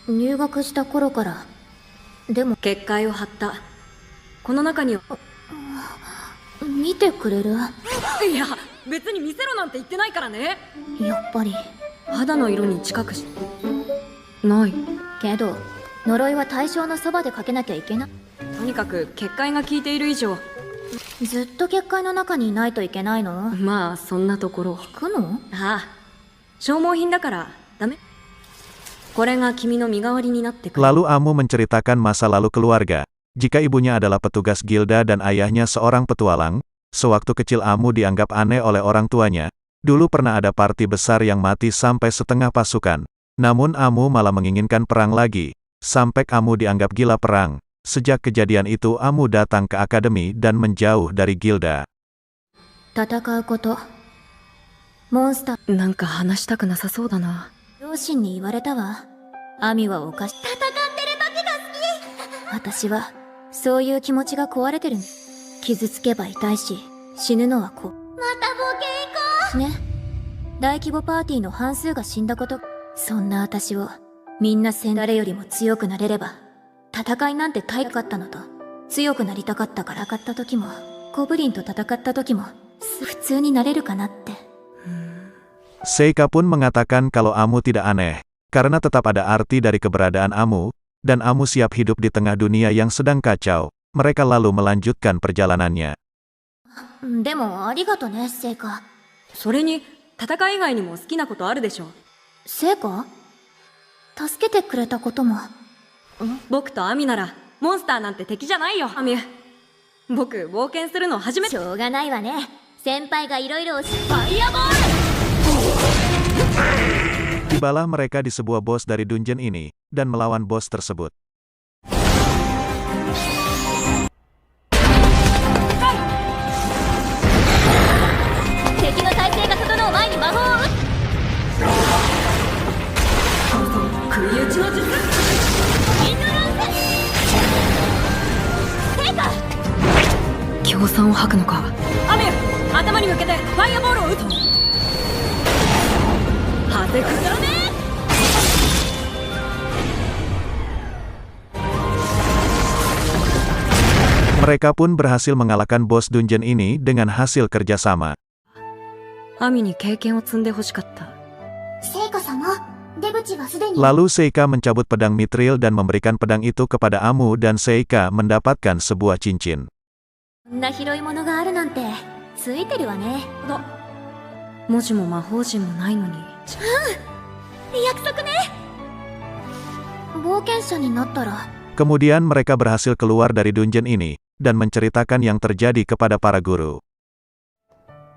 入学した頃から。でも結界を張った。この中には。見てくれる？いや、別に見せろなんて言ってないからね。やっぱり。肌の色に近くしないけど呪いは対象のそばでかけなきゃいけない。とにかく結界が効いている以上。ずっと結界の中にいないといけないの？まあそんなところ。聞くの？ああ、消耗品だからダメ。これが君の身代わりになってくる。 Lalu Amu menceritakan masa lalu keluarga. Jika ibunya adalah petugas gilda dan ayahnya seorang petualang, sewaktu kecil Amu dianggap aneh oleh orang tuanya. Dulu pernah ada parti besar yang mati sampai setengah pasukan. Namun Amu malah menginginkan perang lagi. Sampai Amu dianggap gila perang. Sejak kejadian itu Amu datang ke akademi dan menjauh dari Gilda. 戦うこと。モンスター、なんか話したくなさそうだな。両親に言われたわ。アミはおかしい。戦ってる時が好き。私は、そういう気持ちが壊れてる。傷つけば痛いし、死ぬのはまた冒険行こうね。大規模パーティーの半数が死んだこと。そんな私を、みんな誰よりも強くなれれば、戦いなんて大かったのと、強くなりたかったから戦った時も、ゴブリンと戦った時も、普通になれるかなって。Seika pun mengatakan kalau Amu tidak aneh, karena tetap ada arti dari keberadaan Amu, dan Amu siap hidup di tengah dunia yang sedang kacau. Mereka lalu melanjutkan perjalanannya. でもありがとね、セイカ。それに、戦い以外にも好きなことあるでしょ。セイカ？助けてくれたことも。僕とアミなら、モンスターなんて敵じゃないよ、アミ。僕、冒険するの初めて。しょうがないわね。先輩がいろいろファイアボール！ Tibalah mereka di sebuah bos dari dungeon ini, dan melawan bos tersebut. 敵の体勢が整う前に魔法を打つ。食い打ちの術。インドランス。セイカ！強酸を吐くのか。アミ、頭に向けてファイアボールを打つ。はぜくだね。Mereka pun berhasil mengalahkan bos dungeon ini dengan hasil kerjasama. アミに経験を積んでほしかった。セイカ様、出口はすでに。 Lalu Seika mencabut pedang Mithril dan memberikan pedang itu kepada Amu dan Seika mendapatkan sebuah cincin. こんな広いものがあるなんて、ついてるわね。文字も魔法陣もないのに。約束ね。冒険者になったら。 Kemudian mereka berhasil keluar dari dungeon ini, dan menceritakan yang terjadi kepada para guru.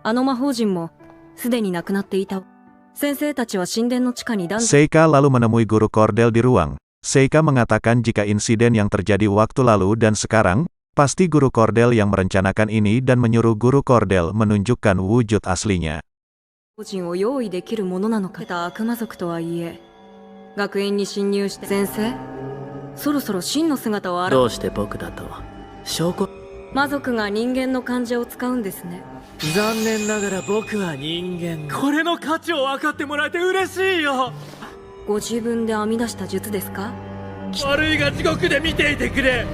あの魔法陣も、すでに亡くなっていた。先生たちは神殿の地下にSeika lalu menemui guru Cordell di ruang. Seika mengatakan jika insiden yang terjadi waktu lalu dan sekarang, pasti guru Cordell yang merencanakan ini dan menyuruh guru Cordell menunjukkan wujud aslinya. 魔法陣を用意できるものなのか。悪魔族とはいえ、学園に侵入して先生、そろそろ真の姿をどうして僕だと証拠。魔族が人間の患者を使うんですね。残念ながら僕は人間。これの価値を分かってもらえて嬉しいよ。ご自分で編み出した術ですか。悪いが地獄で見ていてくれ。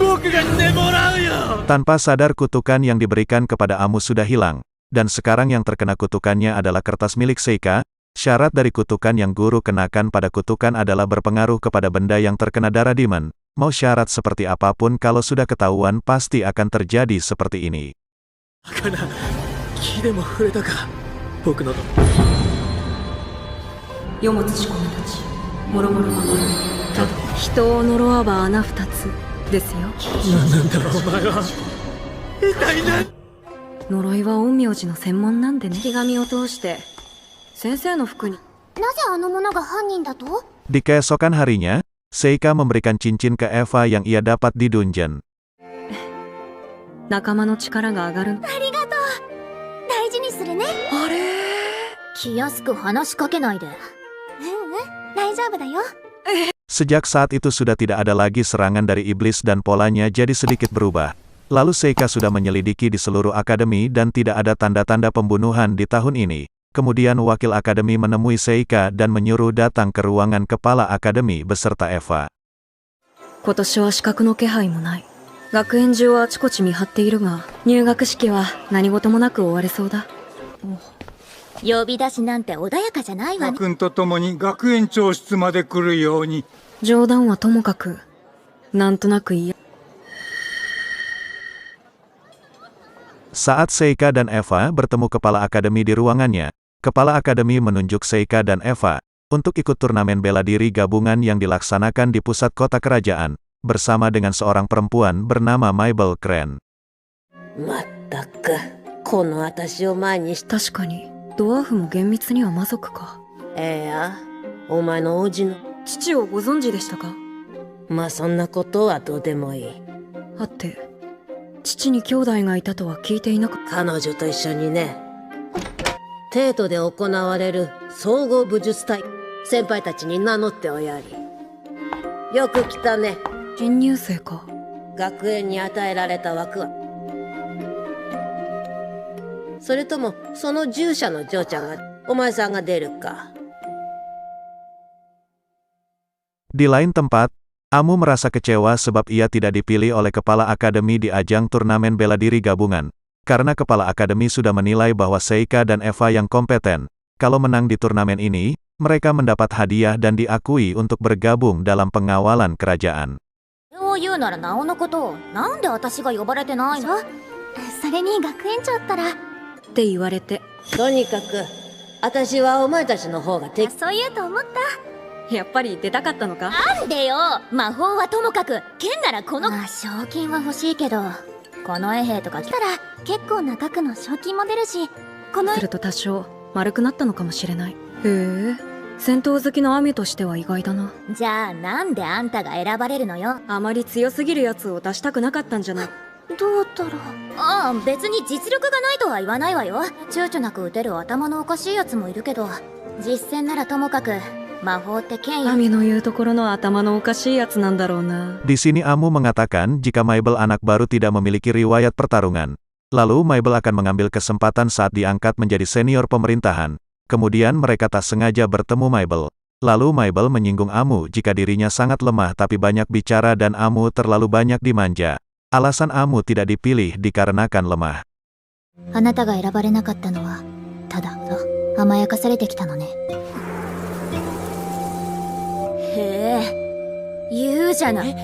僕がしてもらうよ。 Tanpa sadar kutukan yang diberikan kepada Amu sudah hilang, dan sekarang yang terkena kutukannya adalah kertas milik Seika. Syarat dari kutukan yang guru kenakan pada kutukan adalah berpengaruh kepada benda yang terkena darah demon. Mau syarat seperti apapun kalau sudah ketahuan pasti akan terjadi seperti ini. 木でも触れたか。僕の世も仕込みたち、もろもろ守る。ただ人を呪わば穴二つですよ。何なんだお前は。一体何。呪いは陰陽師の専門なんでね。手紙を通して先生の服に。なぜあの者が犯人だと？ Di keesokan harinya, Seika memberikan cincin ke Eva yang ia dapat di dungeon. 仲間の力が上がる。ありがとう。大事にするね。あれ？気安く話しかけないで。大丈夫だよ。 Sejak saat itu sudah tidak ada lagi serangan dari iblis dan polanya jadi sedikit berubah. Lalu Seika sudah menyelidiki di seluruh akademi dan tidak ada tanda-tanda pembunuhan di tahun ini. Kemudian wakil akademi menemui Seika dan menyuruh datang ke ruangan kepala akademi beserta Eva. 今年は資格の気配もない。学園中はあちこち見張っているが、入学式は何事もなく終われそうだ。呼び出しなんて穏やかじゃないわね。君と共に学園長室まで来るように。冗談はともかく、なんとなく嫌。 Saat Seika dan Eva bertemu kepala akademi di ruangannya, kepala akademi menunjuk Seika dan Eva untuk ikut turnamen bela diri gabungan yang dilaksanakan di pusat kota kerajaan, bersama dengan seorang perempuan bernama Mabel Crane. まったく、この私を前にし。確かに、ドワーフも厳密には魔族か。お前の王子の。父をご存知でしたか。まあそんなことはどうでもいい。はて、父に兄弟がいたとは聞いていなかった。彼女と一緒にね、帝都で行われる総合武術大会、先輩たちに名乗っておやり。よく来たね。新入生か。学園に与えられた枠は、それともその従者の嬢ちゃんが、お前さんが出るか。 Di lain tempat, Amu merasa kecewa sebab ia tidak dipilih oleh kepala akademi di ajang turnamen bela diri gabungan. Karena kepala akademi sudah menilai bahwa Seika dan Eva yang kompeten. Kalau menang di turnamen ini, mereka mendapat hadiah dan diakui untuk bergabung dalam pengawalan kerajaan. そう言うならなおのことを、なんで私が呼ばれてないの？それに学園長ったらって言われて。とにかく、私はお前たちの方がそう言うと思った。やっぱり出たかったのか。なんでよ、魔法はともかく剣ならこの賞金は欲しいけど、この衛兵とか来たら結構な額の賞金も出るし、このすると多少丸くなったのかもしれない。へえ、戦闘好きのアミとしては意外だな。じゃあなんであんたが選ばれるのよ。あまり強すぎるやつを出したくなかったんじゃない。どうだろう。ああ、別に実力がないとは言わないわよ。躊躇なく打てる頭のおかしいやつもいるけど、実戦ならともかく魔法って剣アミの言うところの頭のおかしいやつなんだろうな。Di sini Amu mengatakan jika Mabel anak baru tidak memiliki riwayat pertarungan. Lalu Mabel akan mengambil kesempatan saat diangkat menjadi senior pemerintahan. Kemudian mereka tak sengaja bertemu Mabel. Lalu Mabel menyinggung Amu jika dirinya sangat lemah tapi banyak bicara dan Amu terlalu banyak dimanja. Alasan Amu tidak dipilih dikarenakan lemah. あなたが選ばれなかったのはただ甘やかされてきたのね。へえ、言うじゃない。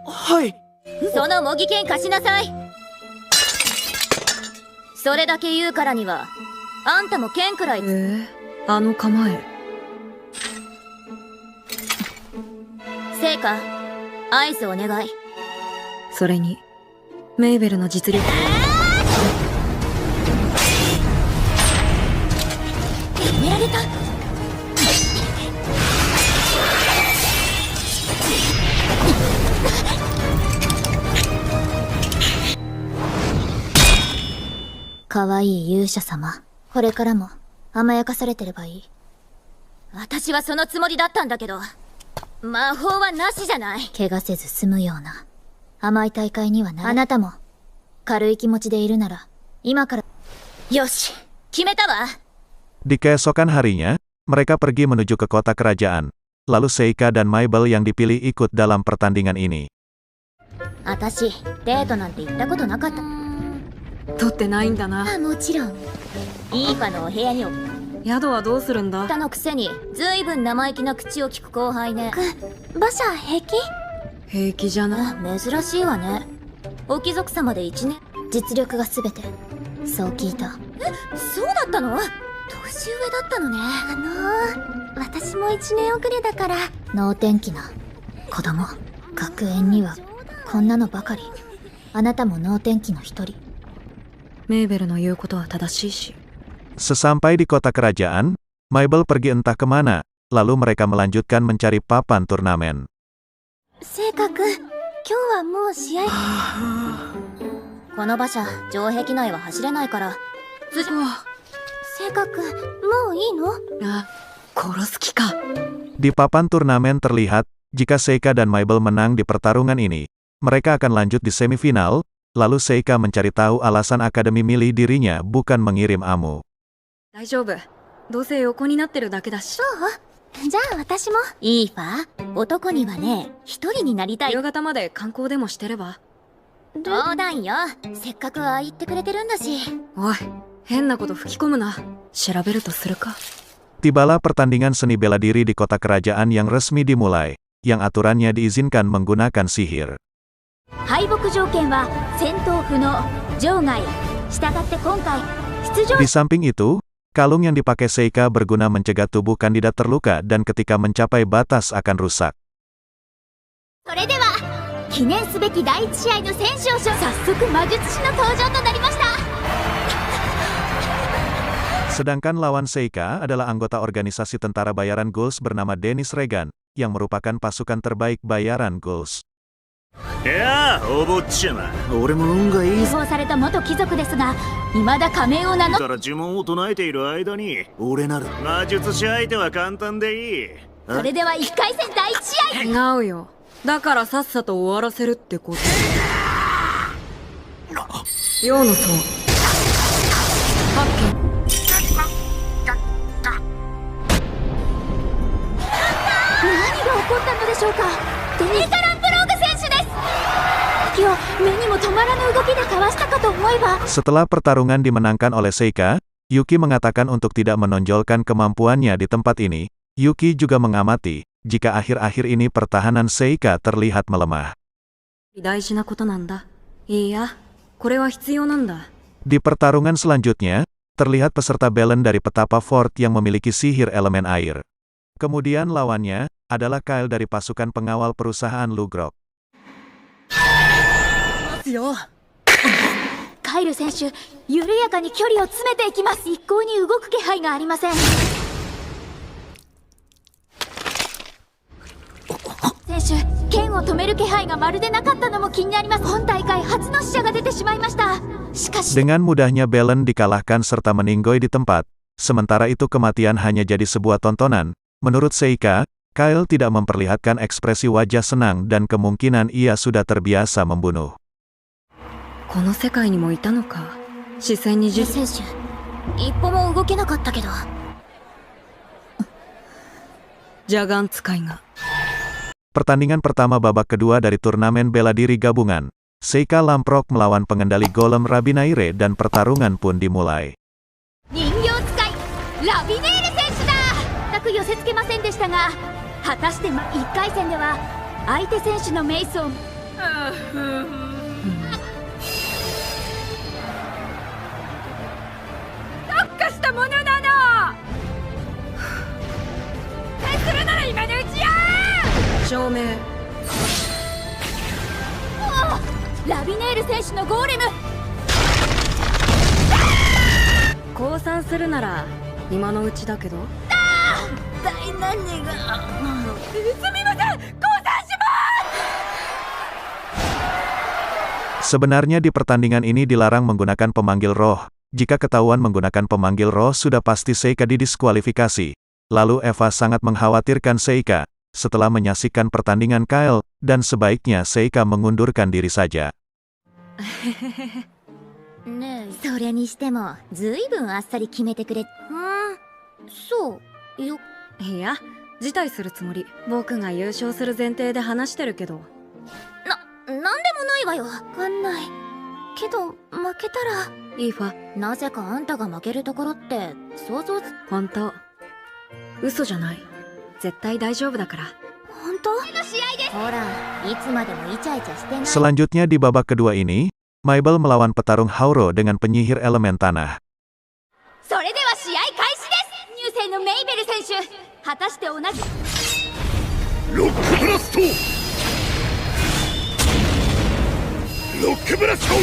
はい。その模擬剣貸しなさい。それだけ言うからにはあんたも剣くらい。あの構え。聖火、合図お願い。それにメイベルの実力。決められた。かわいい勇者様、これからも甘やかされてればいい。私はそのつもりだったんだけど、魔法はなしじゃない。怪我せず済むような甘い大会にはなら。あなたも軽い気持ちでいるなら今から。よし、決めたわ。 Di keesokan harinya, mereka pergi menuju ke kota kerajaan. Lalu Seika dan Mabel yang dipilih ikut dalam pertandingan ini. 私、デートなんて行ったことなかった。取ってないんだな。もちろん。イーファのお部屋に宿はどうするんだ。他のくせにずいぶん生意気な口を聞く後輩ね。馬車平気？平気じゃな。珍しいわね。お貴族様で1年。実力が全て。そう聞いた。そうだったの？年上だったのね。私も1年遅れだから。能天気な子供。学園にはこんなのばかり。あなたも能天気の一人。メーベルの言うことは正しいし。 Sesampai di kota kerajaan, Mabel pergi entah kemana, lalu mereka melanjutkan mencari papan turnamen. 性格、今日はもう試合。この馬車、城壁内は走れないから。性格、もういいの？あ、殺す気か。 Di papan turnamen terlihat, jika Seika dan Mabel menang di pertarungan ini, mereka akan lanjut di semifinal. Lalu Seika mencari tahu alasan akademi milih dirinya bukan mengirim Amu. 大丈夫。どうせ横になってるだけだし。じゃあ私も。いいわ。男にはね、一人になりたい。夕方まで観光でもしてれば。冗談よ。せっかくああ言ってくれてるんだし。おい、変なこと吹き込むな。調べるとするか。 Tibalah pertandingan seni bela diri di kota kerajaan yang resmi dimulai, yang aturannya diizinkan menggunakan sihir. 敗北条件は戦闘不能、場外。したがって今回出場。 Di samping itu, kalung yang dipakai Seika berguna mencegah tubuh kandidat terluka dan ketika mencapai batas akan rusak. それでは記念すべき第一試合の選手を早速魔術師の登場となりました。 Sedangkan lawan Seika adalah anggota organisasi tentara bayaran Ghouls bernama Dennis Regan, yang merupakan pasukan terbaik bayaran Ghouls. やあ、お坊ちゃま。俺も運がいい解放された元貴族ですが、未だ仮面を名乗っから呪文を唱えている間に、俺なる魔術師相手は簡単でいい。それでは1回戦第1試合。違うよ。だからさっさと終わらせるってこと。陽の層。発見。何が起こったのでしょうか。デニータランプローグ選手です。敵を目にも止まらぬ動きでかわしたかと思えば。 Setelah pertarungan dimenangkan oleh Seika, Yuki mengatakan untuk tidak menonjolkan kemampuannya di tempat ini. Yuki juga mengamati, jika akhir-akhir ini pertahanan Seika terlihat melemah. 大事なことなんだ。いや、これは必要なんだ。 Di pertarungan selanjutnya, terlihat peserta Belen dari petapa Fort yang memiliki sihir elemen air. Kemudian lawannya adalah Kyle dari pasukan pengawal perusahaan Lugrok. カイル選手、緩やかに距離を詰めていきます。一向に動く気配がありません。選手、剣を止める気配がまるでなかったのも気になります。本大会初の死者が出てしまいました。しかし Dengan mudahnya Belen dikalahkan serta meninggoy di tempat, sementara itu kematian hanya jadi sebuah tontonan. Menurut Seika, Kyle tidak memperlihatkan ekspresi wajah senang dan kemungkinan ia sudah terbiasa membunuh. この世界にもいたのか。視線に選手、一歩も動けなかったけど。邪眼使いが。 Pertandingan pertama babak kedua dari turnamen bela diri gabungan. Seika Lamprok melawan pengendali golem Rabinaire dan pertarungan pun dimulai. 人形使い、ラビネール選手だ。全く寄せ付けませんでしたが、果たして1回戦では相手選手のメイソン。特化したものなの。対するなら今のうちや。証明。ラビネール選手のゴーレム。降参するなら今のうちだけど。大何が。すみません、降参します。 Sebenarnya di pertandingan ini dilarang menggunakan pemanggil roh. Jika ketahuan menggunakan pemanggil roh sudah pasti Seika didiskualifikasi. Lalu Eva sangat mengkhawatirkan Seika. Setelah menyaksikan pertandingan Kyle, dan sebaiknya Seika mengundurkan diri saja. それにしてもずいぶんあっさり決めてくれ。そうよ。いや、辞退するつもり。僕が優勝する前提で話してるけど。なんでもないわよ。わかんないけど負けたら。イーファ、なぜかあんたが負けるところって想像つ。本当。嘘じゃない。絶対大丈夫だから。本当の試合です。ほら、いつまでもイチャイチャしてない。 Selanjutnya di babak kedua ini, Mabel melawan petarung Hauro dengan penyihir elemen tanah. それでは試合開始です。入生のメイベル選手、果たして同じ。ロックブラスト。ロックブラスト。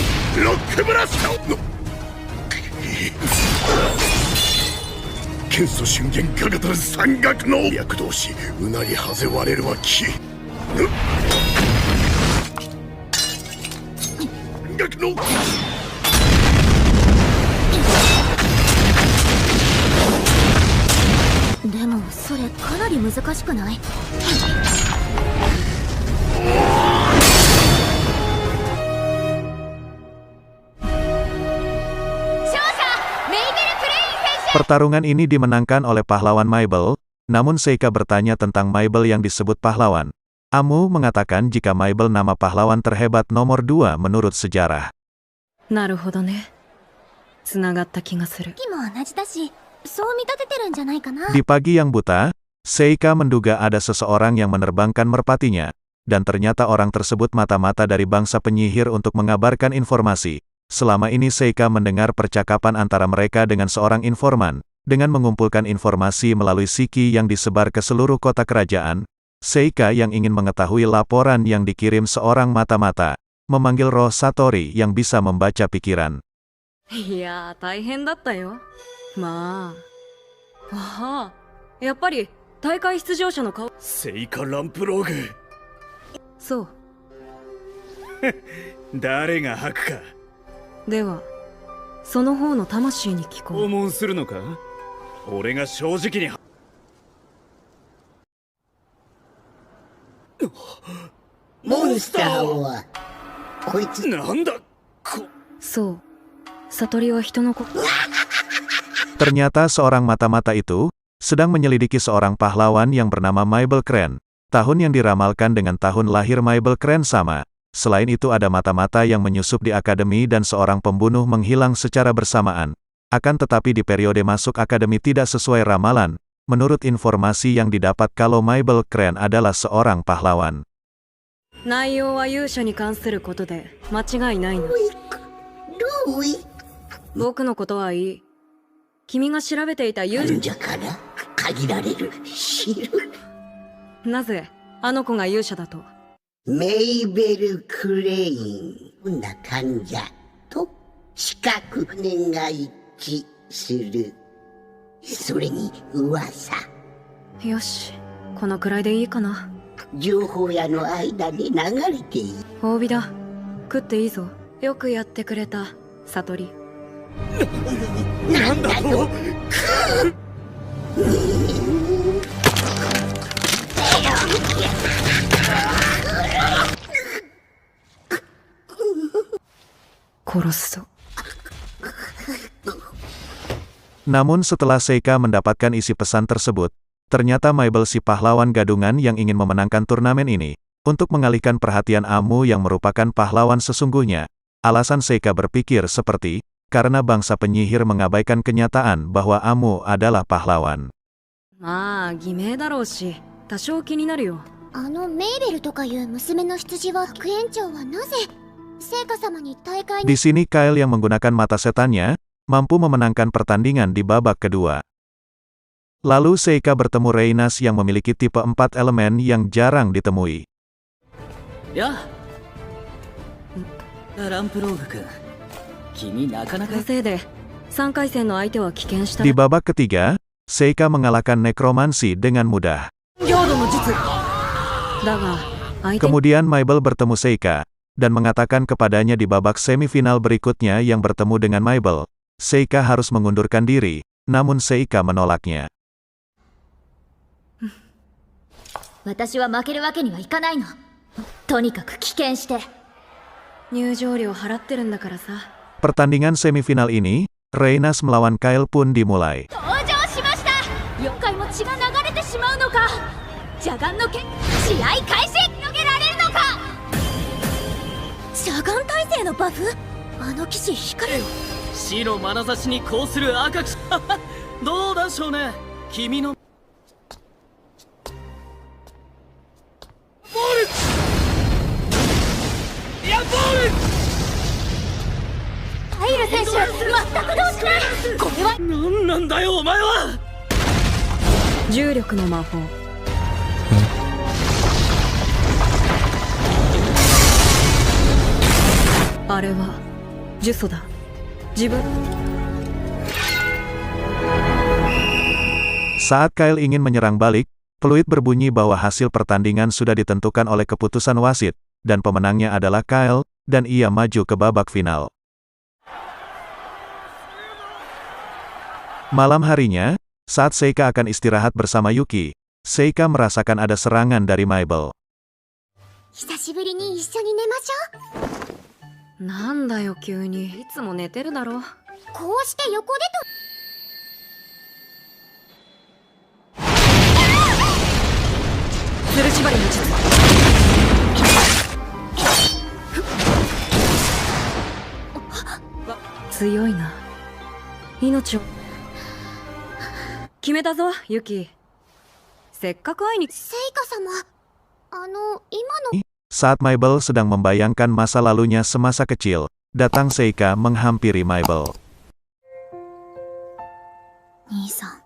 ロックブラスト。剣祖瞬間かがたる山岳の躍動し、うなりはぜ割れるは木。山岳の。でもそれかなり難しくない？Pertarungan ini dimenangkan oleh pahlawan Mabel, namun Seika bertanya tentang Mabel yang disebut pahlawan. Amu mengatakan jika Mabel nama pahlawan terhebat nomor 2 menurut sejarah. なるほどね。つながった気がする。も同じだし、そう見立ててるんじゃないかな。 Di pagi yang buta, Seika menduga ada seseorang yang menerbangkan merpatinya, dan ternyata orang tersebut mata-mata dari bangsa penyihir untuk mengabarkan informasi. Selama ini Seika mendengar percakapan antara mereka dengan seorang informan, dengan mengumpulkan informasi melalui Shiki yang disebar ke seluruh kota kerajaan. Seika yang ingin mengetahui laporan yang dikirim seorang mata-mata, memanggil roh Satori yang bisa membaca pikiran. いやー、大変だったよ。まあ。ああ、やっぱり大会出場者の顔。セイカ・ランプローグ。そう。誰が吐くか。ではその方の魂に聞こう。訪問するのか。俺が正直に。モンスターはこいつ。なんだそう、悟りは人の子。 Ternyata seorang mata-mata itu sedang menyelidiki seorang pahlawan yang bernama Mabel Crane. Tahun yang diramalkan dengan tahun lahir Mabel Crane sama. Selain itu ada mata-mata yang menyusup di akademi dan seorang pembunuh menghilang secara bersamaan. Akan tetapi di periode masuk akademi tidak sesuai ramalan, menurut informasi yang didapat kalau Mabel Crane adalah seorang pahlawan. 内容は勇者に関することで間違いないの。僕のことはいい。君が調べていた勇者から限られる知る。なぜあの子が勇者だと。メイベル・クレインな患者と視覚年が一致する。それに噂。よし、このくらいでいいかな。情報屋の間に流れている。褒美だ。食っていいぞ。よくやってくれた悟り。なんだと。殺すぞ。 Namun setelah Seika mendapatkan isi pesan tersebut, ternyata Mabel si pahlawan gadungan yang ingin memenangkan turnamen ini, untuk mengalihkan perhatian Amu yang merupakan pahlawan sesungguhnya. Alasan Seika berpikir seperti, karena bangsa penyihir mengabaikan kenyataan bahwa Amu adalah pahlawan. まあ偽名だろうし、多少気になるよ。メイベルとかいう娘の羊は副園長はなぜ聖火様に大会に。 Di sini Kyle yang menggunakan mata setannya, mampu memenangkan pertandingan di babak kedua. Lalu Seika bertemu Reynas yang memiliki tipe 4 elemen yang jarang ditemui. やあ、ランプローグ君、君なかなか。のせいで3回戦の相手は棄権した。 Di babak ketiga, Seika mengalahkan nekromansi dengan mudah. 領土の術。だが相手。 Kemudian Mabel bertemu Seika, dan mengatakan kepadanya di babak semifinal berikutnya yang bertemu dengan Mabel, Seika harus mengundurkan diri, namun Seika menolaknya. 私は負けるわけにはいかないの。とにかく棄権して。入場料払ってるんだからさ。 Pertandingan semifinal ini, Reynas melawan Kyle pun dimulai. 登場しました。4回も血が流れてしまうのか。邪眼の試合開始。逃げられるのか。邪眼耐性のバフ。あの騎士光る。死の眼差しにこうする赤騎士。どうだ少年、君の。 アイル選手、全く動じない。これは何なんだよお前は。重力の魔法。あれは呪詛だ。自分。 Saat Kyle ingin menyerang balik, peluit berbunyi bahwa hasil pertandingan sudah ditentukan oleh keputusan wasit, dan pemenangnya adalah Kyle, dan ia maju ke babak final. Malam harinya, saat Seika akan istirahat bersama Yuki, Seika merasakan ada serangan dari Mabel. 久しぶりに一緒に寝ましょう。なんだよ急に。いつも寝てるだろ。こうして横でつる縛りの術。強いな。命を。決めたぞ、ユキ。せっかく会いに。聖火様、今の。 Saat Mabel sedang membayangkan masa lalunya semasa kecil, datang Seika menghampiri Mabel. 兄さん。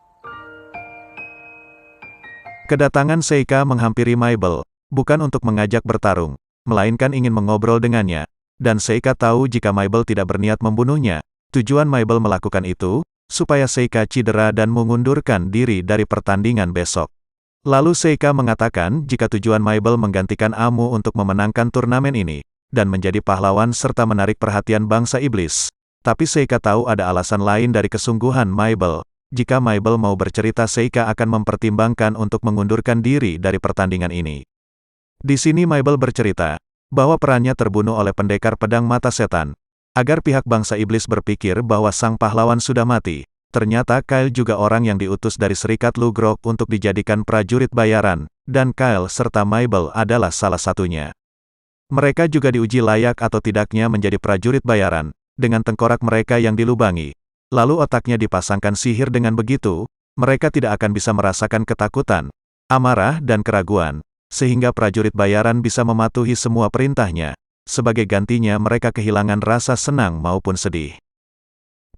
Kedatangan Seika menghampiri Mabel, bukan untuk mengajak bertarung, melainkan ingin mengobrol dengannya, dan Seika tahu jika Mabel tidak berniat membunuhnya. Tujuan Mabel melakukan itu, supaya Seika cedera dan mengundurkan diri dari pertandingan besok. Lalu Seika mengatakan jika tujuan Mabel menggantikan Amu untuk memenangkan turnamen ini, dan menjadi pahlawan serta menarik perhatian bangsa iblis. Tapi Seika tahu ada alasan lain dari kesungguhan Mabel. Jika Mabel mau bercerita, Seika akan mempertimbangkan untuk mengundurkan diri dari pertandingan ini. Di sini Mabel bercerita bahwa perannya terbunuh oleh pendekar pedang mata setan. Agar pihak bangsa iblis berpikir bahwa sang pahlawan sudah mati. Ternyata Kyle juga orang yang diutus dari Serikat Lugrok untuk dijadikan prajurit bayaran, dan Kyle serta Mabel adalah salah satunya. Mereka juga diuji layak atau tidaknya menjadi prajurit bayaran, dengan tengkorak mereka yang dilubangi. Lalu otaknya dipasangkan sihir, dengan begitu, mereka tidak akan bisa merasakan ketakutan, amarah dan keraguan, sehingga prajurit bayaran bisa mematuhi semua perintahnya. Sebagai gantinya mereka kehilangan rasa senang maupun sedih.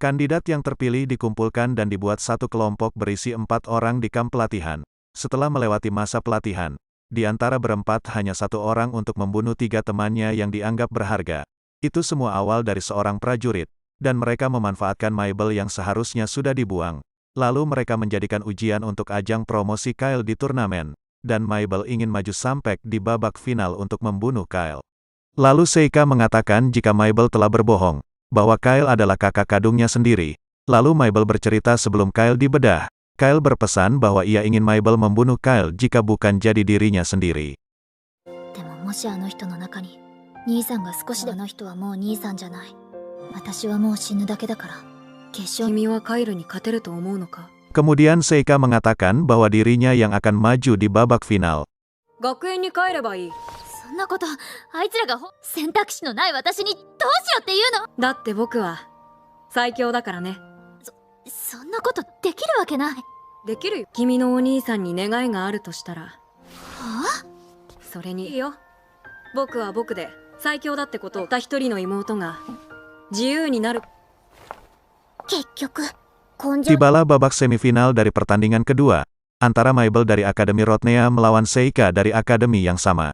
Kandidat yang terpilih dikumpulkan dan dibuat satu kelompok berisi 4 orang di kamp pelatihan. Setelah melewati masa pelatihan, di antara berempat hanya 1 orang untuk membunuh 3 temannya yang dianggap berharga. Itu semua awal dari seorang prajurit, dan mereka memanfaatkan Mabel yang seharusnya sudah dibuang. Lalu mereka menjadikan ujian untuk ajang promosi Kyle di turnamen, dan Mabel ingin maju sampai di babak final untuk membunuh Kyle. Lalu Seika mengatakan jika Mabel telah berbohong, bahwa Kyle adalah kakak kandungnya sendiri. Lalu Mabel bercerita sebelum Kyle dibedah. Kyle berpesan bahwa ia ingin Mabel membunuh Kyle jika bukan jadi dirinya sendiri. Kemudian Seika mengatakan bahwa dirinya yang akan maju di babak final. Tibalah babak semifinal dari pertandingan kedua, antara Mabel dari Akademi Rotnea melawan Seika dari akademi yang sama.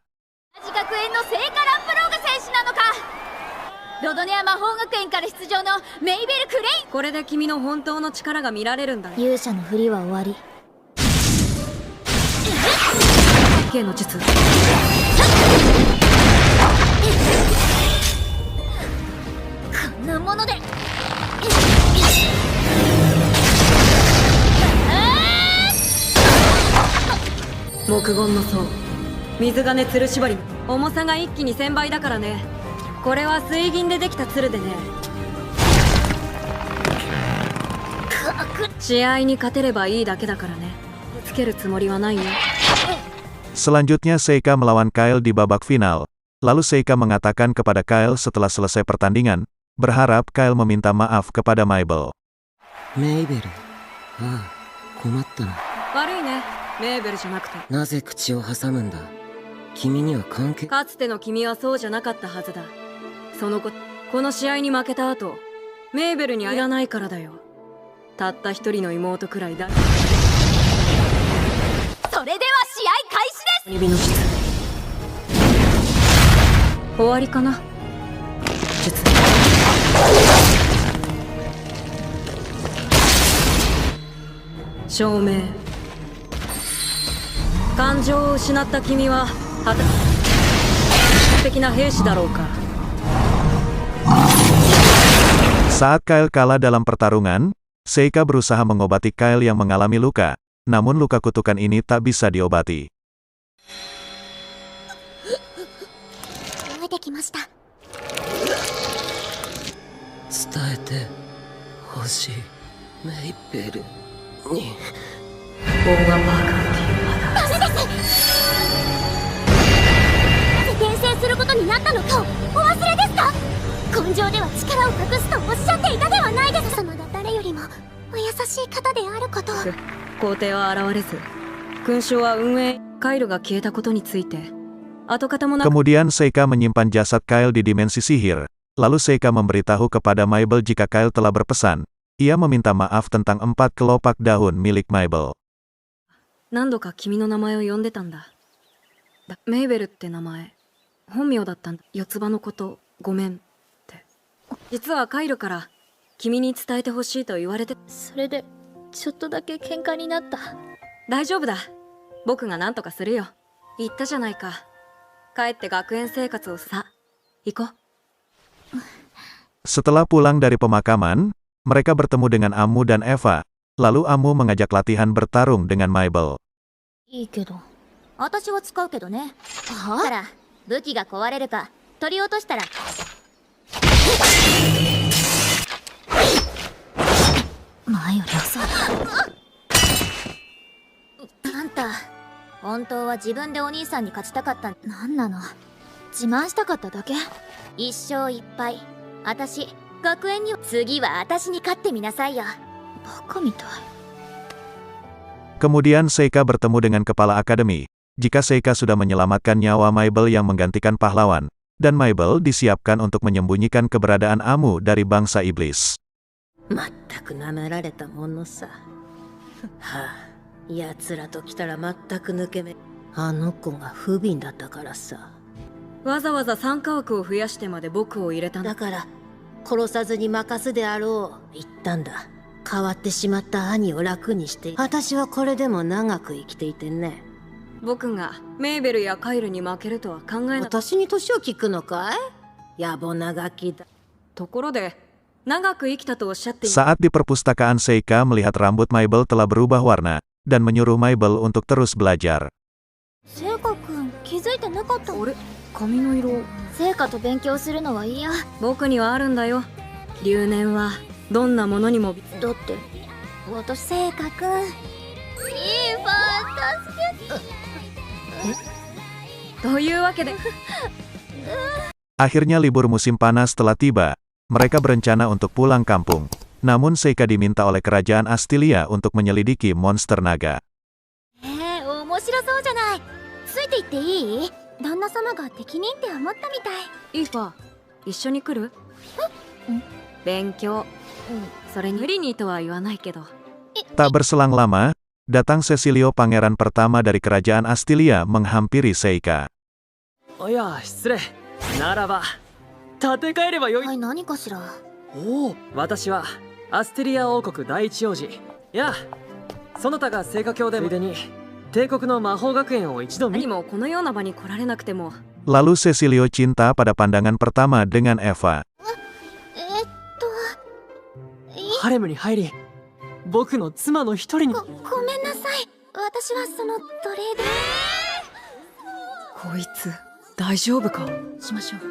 Selanjutnya Seika melawan Kyle di babak final. Lalu Seika mengatakan kepada Kyle setelah selesai pertandingan, berharap Kyle meminta maaf kepada Mabel. Saat Kyle kalah dalam pertarungan, Seika berusaha mengobati Kyle yang mengalami luka, namun luka kutukan ini tak bisa diobati. Kemudian Seika menyimpan jasad Kyle di dimensi sihir. Lalu Seika memberitahu kepada Mabel jika Kyle telah berpesan. Ia meminta maaf tentang 4 kelopak daun milik Mabel. 僕が何とかするよ。言ったじゃないか。帰って学園生活をさ。行こう。 Setelah pulang dari pemakaman, mereka bertemu dengan Amu dan Eva. Lalu Amu mengajak latihan bertarung dengan Mabel. いいけど。私は使うけどね。はあ？だから、武器が壊れるか、取り落としたら。前より遅い。あんた、本当は自分でお兄さんに勝ちたかった。なんなの？自慢したかっただけ？一勝一敗。私、学園に次は私に勝ってみなさいよ。バカみたい。 Kemudian Seika bertemu dengan kepala akademi. Jika Seika sudah menyelamatkan nyawa Mabel yang menggantikan pahlawan, dan Mabel disiapkan untuk menyembunyikan keberadaan Amu dari bangsa iblis. まったく舐められたものさ。はあ、奴らと来たら全く抜け目。あの子が不憫だったからさ。わざわざ参加枠を増やしてまで僕を入れたんだ。だから殺さずに任すであろう言ったんだ。変わってしまった兄を楽にして、私はこれでも長く生きていてね。僕がメーベルやカイルに負けるとは考えなかった。私に年を聞くのかい？野暮なガキだ。ところで、長く生きたとおっしゃっている。 Saat di perpustakaan, Seika melihat rambut Mabel telah berubah warna, dan menyuruh Mabel untuk terus belajar. 聖火くん、気づいてなかった。あれ、髪の色。聖火と勉強するのは嫌。僕にはあるんだよ。留年はどんなものにも。だって私、聖火くん、いいファン助け。というわけで Akhirnya libur musim panas telah tiba. Mereka berencana untuk pulang kampung. Namun Seika diminta oleh kerajaan Astilia untuk menyelidiki monster naga. 面白そうじゃない。ついていっていい？旦那様が適任って思ったみたい。イーファ、一緒に来る？勉強。それに無理にとは言わないけど。 Tak berselang lama, datang Cecilio, pangeran pertama dari kerajaan Astilia, menghampiri Seika. いや、失礼。ならば、立て替えればよい。はい、何かしら。おお、私はアステリア王国第一王子。いや、そなたが聖火教でついでに帝国の魔法学園を一度見。何もこのような場に来られなくても。 Lalu Cecilio cinta pada pandangan pertama dengan Eva. ハレムに入り、僕の妻の一人に。ごめんなさい。私はその奴隷で。こいつ大丈夫か？しましょう。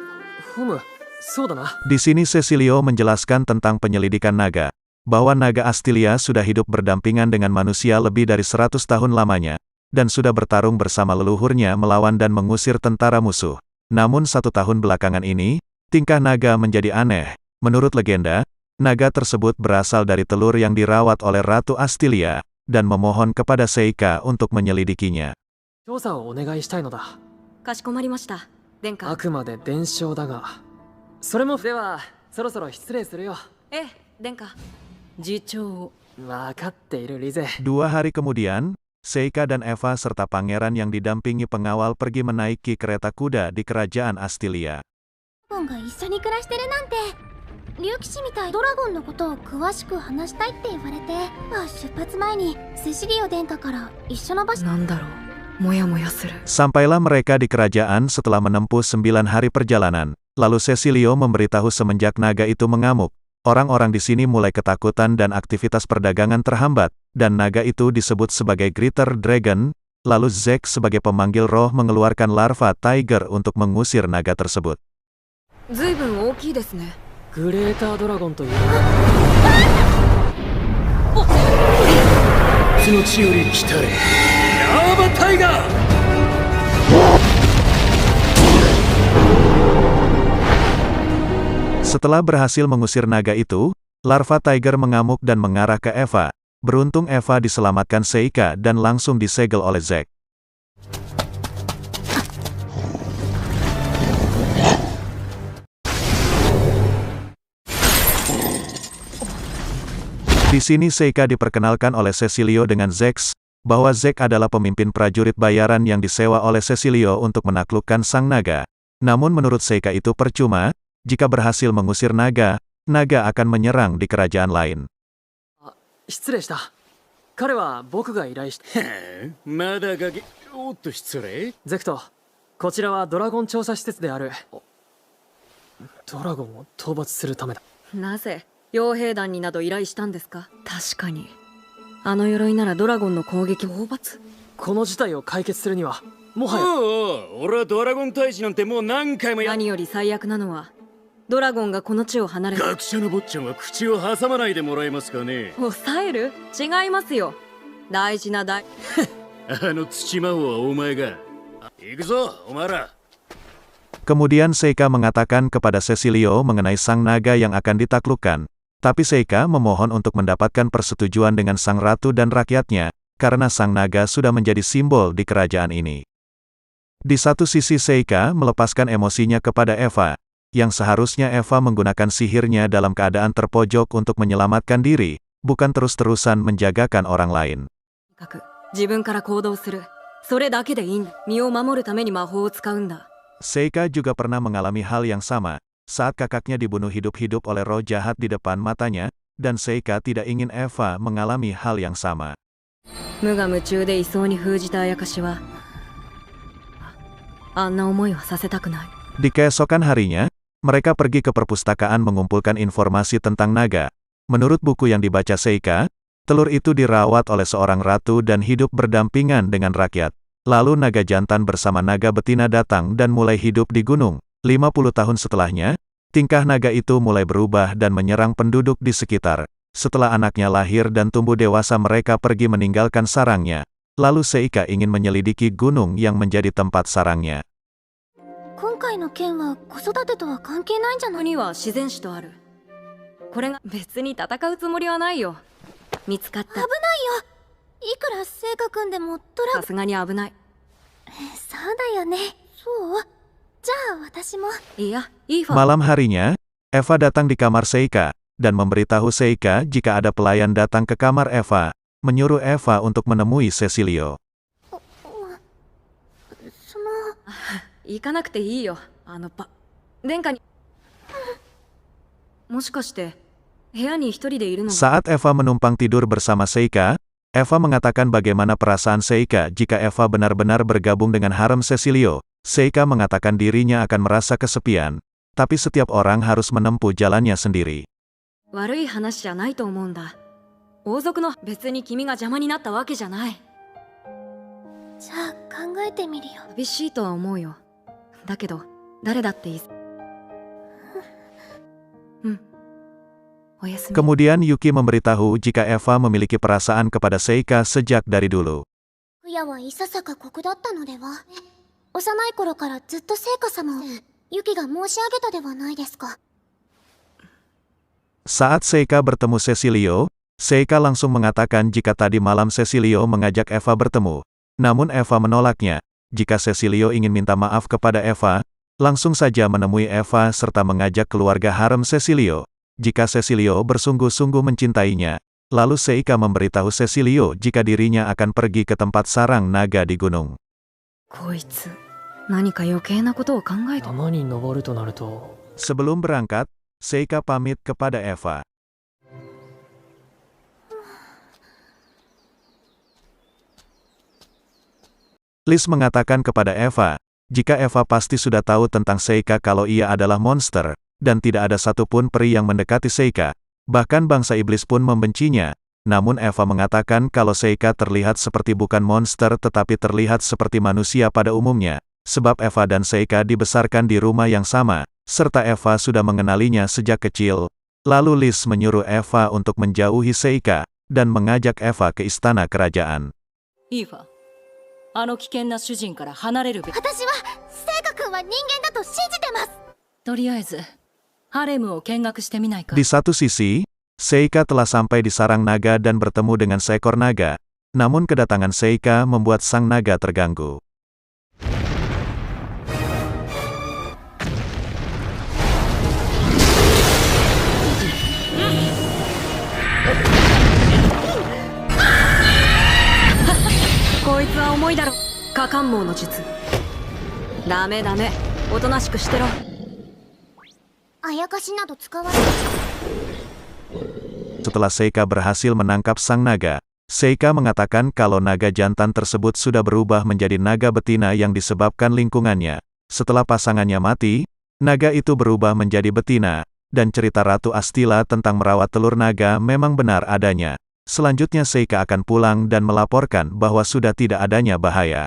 ふむ、そうだな。 Di sini Cecilio menjelaskan tentang penyelidikan naga, bahwa naga Astilia sudah hidup berdampingan dengan manusia lebih dari 100 tahun lamanya, dan sudah bertarung bersama leluhurnya melawan dan mengusir tentara musuh. Namun 1 tahun belakangan ini, tingkah naga menjadi aneh. Menurut legenda, naga tersebut berasal dari telur yang dirawat oleh Ratu Astilia, dan memohon kepada Seika untuk menyelidikinya. 調査をお願いしたいのだ。かしこまりました、殿下。あくまで伝承だが、それも。では、そろそろ失礼するよ。ええ、殿下。次長。わかっている、リゼ。 2 hari kemudian, Seika dan Eva serta pangeran yang didampingi pengawal pergi menaiki kereta kuda di kerajaan Astilia. ドラゴンが一緒に暮らしてるなんて。竜騎士みたい。ドラゴンのことを詳しく話したいって言われて、出発前にセシリオ殿下から一緒の場所。なんだろう、もやもやする。 Sampailah mereka di kerajaan setelah menempuh 9 hari perjalanan. Lalu Cecilio memberitahu semenjak naga itu mengamuk, orang-orang di sini mulai ketakutan dan aktivitas perdagangan terhambat, dan naga itu disebut sebagai Greater Dragon. Lalu Zack sebagai pemanggil roh mengeluarkan larva tiger untuk mengusir naga tersebut. ずいぶん大きいですね。グレータードラゴンという。その地より来たれ、ラーバタイガー。 Setelah berhasil mengusir naga itu, larva tiger mengamuk dan mengarah ke Eva. Beruntung Eva diselamatkan Seika dan langsung disegel oleh Zack. Di sini Seika diperkenalkan oleh Cecilio dengan Zack, bahwa Zack adalah pemimpin prajurit bayaran yang disewa oleh Cecilio untuk menaklukkan sang naga. Namun menurut Seika itu percuma, jika berhasil mengusir naga, naga akan menyerang di kerajaan lain. 失礼した。彼は僕が依頼して。まだガキ。おっと失礼。ゼクト、こちらはドラゴン調査施設である。ドラゴンを討伐するためだ。なぜ傭兵団になど依頼したんですか？確かにあの鎧ならドラゴンの攻撃を討伐。この事態を解決するにはもはや。俺はドラゴン退治なんてもう何回も何より最悪なのはドラゴンがこの地を離れ。学者の坊ちゃんは口を挟まないでもらえますかね。抑える？違いますよ。大事なあの土魔王はお前が。行くぞお前ら。Kemudian Seika mengatakan kepada Cecilio mengenai sang naga yang akan ditaklukkan. Tapi Seika memohon untuk mendapatkan persetujuan dengan sang ratu dan rakyatnya, karena sang naga sudah menjadi simbol di kerajaan ini. Di satu sisi Seika melepaskan emosinya kepada Eva, yang seharusnya Eva menggunakan sihirnya dalam keadaan terpojok untuk menyelamatkan diri, bukan terus-terusan menjagakan orang lain. 自分から行動する。それだけでいいんだ。身を守るために魔法を使うんだ。Seika juga pernah mengalami hal yang sama, saat kakaknya dibunuh hidup-hidup oleh roh jahat di depan matanya, dan Seika tidak ingin Eva mengalami hal yang sama. 無我夢中でいそうに封じたあやかしは、あんな思いはさせたくない。 Di keesokan harinya, mereka pergi ke perpustakaan mengumpulkan informasi tentang naga. Menurut buku yang dibaca Seika, telur itu dirawat oleh seorang ratu dan hidup berdampingan dengan rakyat. Lalu naga jantan bersama naga betina datang dan mulai hidup di gunung. 50 tahun setelahnya, tingkah naga itu mulai berubah dan menyerang penduduk di sekitar. Setelah anaknya lahir dan tumbuh dewasa mereka pergi meninggalkan sarangnya. Lalu Seika ingin menyelidiki gunung yang menjadi tempat sarangnya. 今回の件は子育てとは関係ないんじゃない？ここには自然史とある。これが別に戦うつもりはないよ。見つかった。危ないよ。いくら聖火君でもさすがに危ない。そうだよね。そう。じゃあ私も。Iya, Eva. Malam harinya, Eva datang di kamar Seika, dan memberitahu Seika jika ada pelayan datang ke kamar Eva, menyuruh Eva untuk menemui Cecilio. 行かなくていいよ。殿下に。もしかして部屋に一人でいるの？ Saat Eva menumpang tidur bersama Seika, Eva mengatakan bagaimana perasaan Seika jika Eva benar-benar bergabung dengan harem Cecilio. Seika mengatakan dirinya akan merasa kesepian, tapi setiap orang harus menempuh jalannya sendiri. 悪い話じゃないと思うんだ。王族の別に君が邪魔になったわけじゃない。じゃあ考えてみるよ。寂しいとは思うよ。だけど誰だっていい。Kemudian Yuki memberitahu jika Eva memiliki perasaan kepada Seika sejak dari dulu. 親はいささか酷だったのでは。幼い頃からずっと聖火様をユキが申し上げたではないですか。 Saat Seika bertemu Cecilio, Seika langsung mengatakan jika tadi malam Cecilio mengajak Eva bertemu. Namun Eva menolaknya. Jika Cecilio ingin minta maaf kepada Eva, langsung saja menemui Eva serta mengajak keluarga harem Cecilio. Jika Cecilio bersungguh-sungguh mencintainya, lalu Seika memberitahu Cecilio jika dirinya akan pergi ke tempat sarang naga di gunung. こいつ、何か余計なことを考えて。山に登るとなると。 Sebelum berangkat, Seika pamit kepada Eva. Liz mengatakan kepada Eva, jika Eva pasti sudah tahu tentang Seika kalau ia adalah monster, dan tidak ada satupun peri yang mendekati Seika. Bahkan bangsa iblis pun membencinya. Namun Eva mengatakan kalau Seika terlihat seperti bukan monster tetapi terlihat seperti manusia pada umumnya. Sebab Eva dan Seika dibesarkan di rumah yang sama, serta Eva sudah mengenalinya sejak kecil. Lalu Liz menyuruh Eva untuk menjauhi Seika, dan mengajak Eva ke istana kerajaan. Eva, あの危険な主人から離れるべき。私は聖火君は人間だと信じてます。とりあえずハレムを見学してみないか。 Di satu sisi, Seika telah sampai di sarang naga dan bertemu dengan seekor naga. Namun kedatangan Seika membuat sang naga terganggu. Setelah Seika berhasil menangkap sang naga, Seika mengatakan kalau naga jantan tersebut sudah berubah menjadi naga betina yang disebabkan lingkungannya. Setelah pasangannya mati, naga itu berubah menjadi betina, dan cerita Ratu Astila tentang merawat telur naga memang benar adanya. Selanjutnya Seika akan pulang dan melaporkan bahwa sudah tidak adanya bahaya.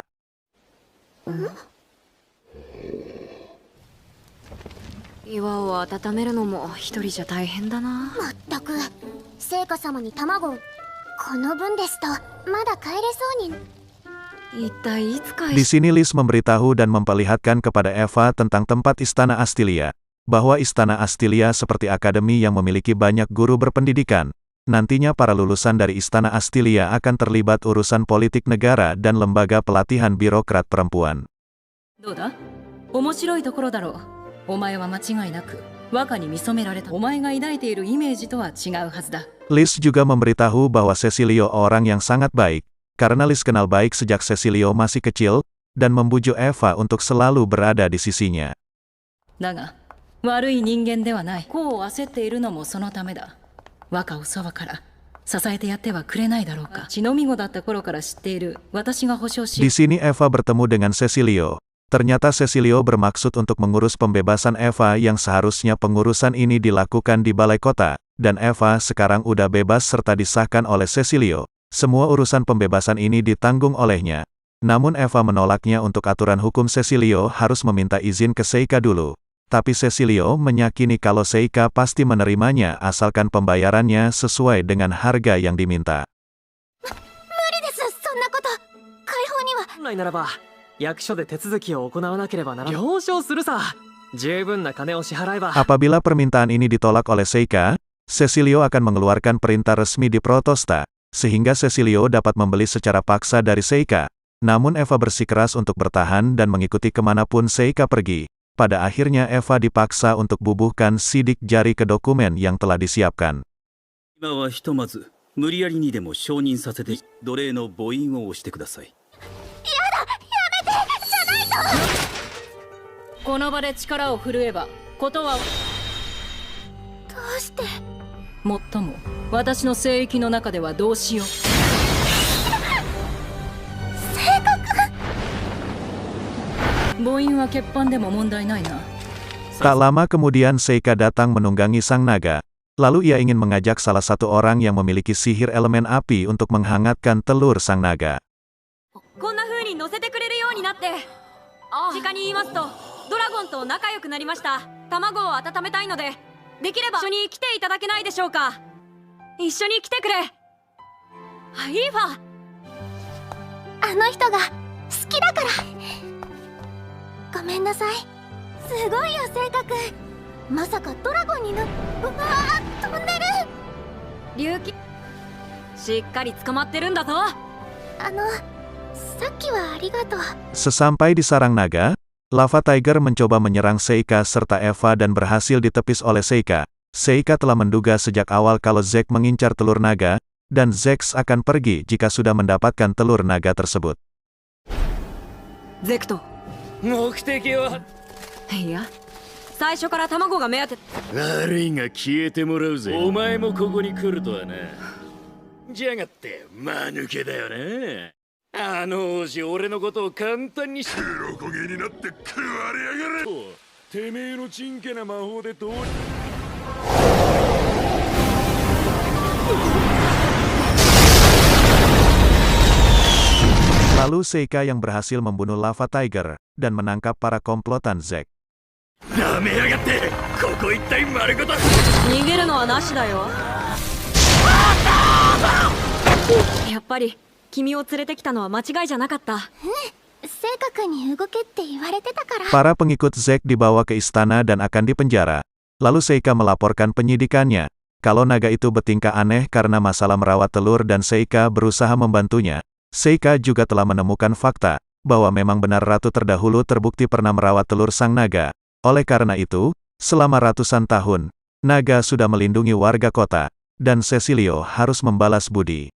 Di sini Lis memberitahu dan memperlihatkan kepada Eva tentang tempat Istana Astilia, bahwa Istana Astilia seperti akademi yang memiliki banyak guru berpendidikan. Nantinya para lulusan dari Istana Astilia akan terlibat urusan politik negara dan lembaga pelatihan birokrat perempuan. Lis juga memberitahu bahwa Cecilio orang yang sangat baik, karena Lis kenal baik sejak Cecilio masih kecil, dan membujuk Eva untuk selalu berada di sisinya. Di sini Eva bertemu dengan Cecilio. Ternyata Cecilio bermaksud untuk mengurus pembebasan Eva yang seharusnya pengurusan ini dilakukan di balai kota, dan Eva sekarang udah bebas serta disahkan oleh Cecilio. Semua urusan pembebasan ini ditanggung olehnya. Namun Eva menolaknya untuk aturan hukum Cecilio harus meminta izin ke Seika dulu. Tapi Cecilio meyakini kalau Seika pasti menerimanya asalkan pembayarannya sesuai dengan harga yang diminta. Apabila permintaan ini ditolak oleh Seika, Cecilio akan mengeluarkan perintah resmi di Protosta, sehingga Cecilio dapat membeli secara paksa dari Seika. Namun Eva bersikeras untuk bertahan dan mengikuti kemanapun Seika pergi. Pada akhirnya Eva dipaksa untuk bubuhkan sidik jari ke dokumen yang telah disiapkan. Tak lama kemudian Seika datang menunggangi sang naga. Lalu ia ingin mengajak salah satu orang yang memiliki sihir elemen api untuk menghangatkan telur sang naga. Sesampai di sarang naga, Lava Tiger mencoba menyerang Seika serta Eva dan berhasil ditepis oleh Seika. Seika telah menduga sejak awal kalau Zack mengincar telur naga, dan Zack akan pergi jika sudah mendapatkan telur naga tersebut. Lalu Seika yang berhasil membunuh Lava Tiger, dan menangkap para komplotan Zack. Para pengikut Zack dibawa ke istana dan akan dipenjara. Lalu Seika melaporkan penyidikannya, kalau naga itu bertingkah aneh karena masalah merawat telur dan Seika berusaha membantunya. Seika juga telah menemukan fakta, bahwa memang benar ratu terdahulu terbukti pernah merawat telur sang naga. Oleh karena itu, selama ratusan tahun, naga sudah melindungi warga kota, dan Cecilio harus membalas budi.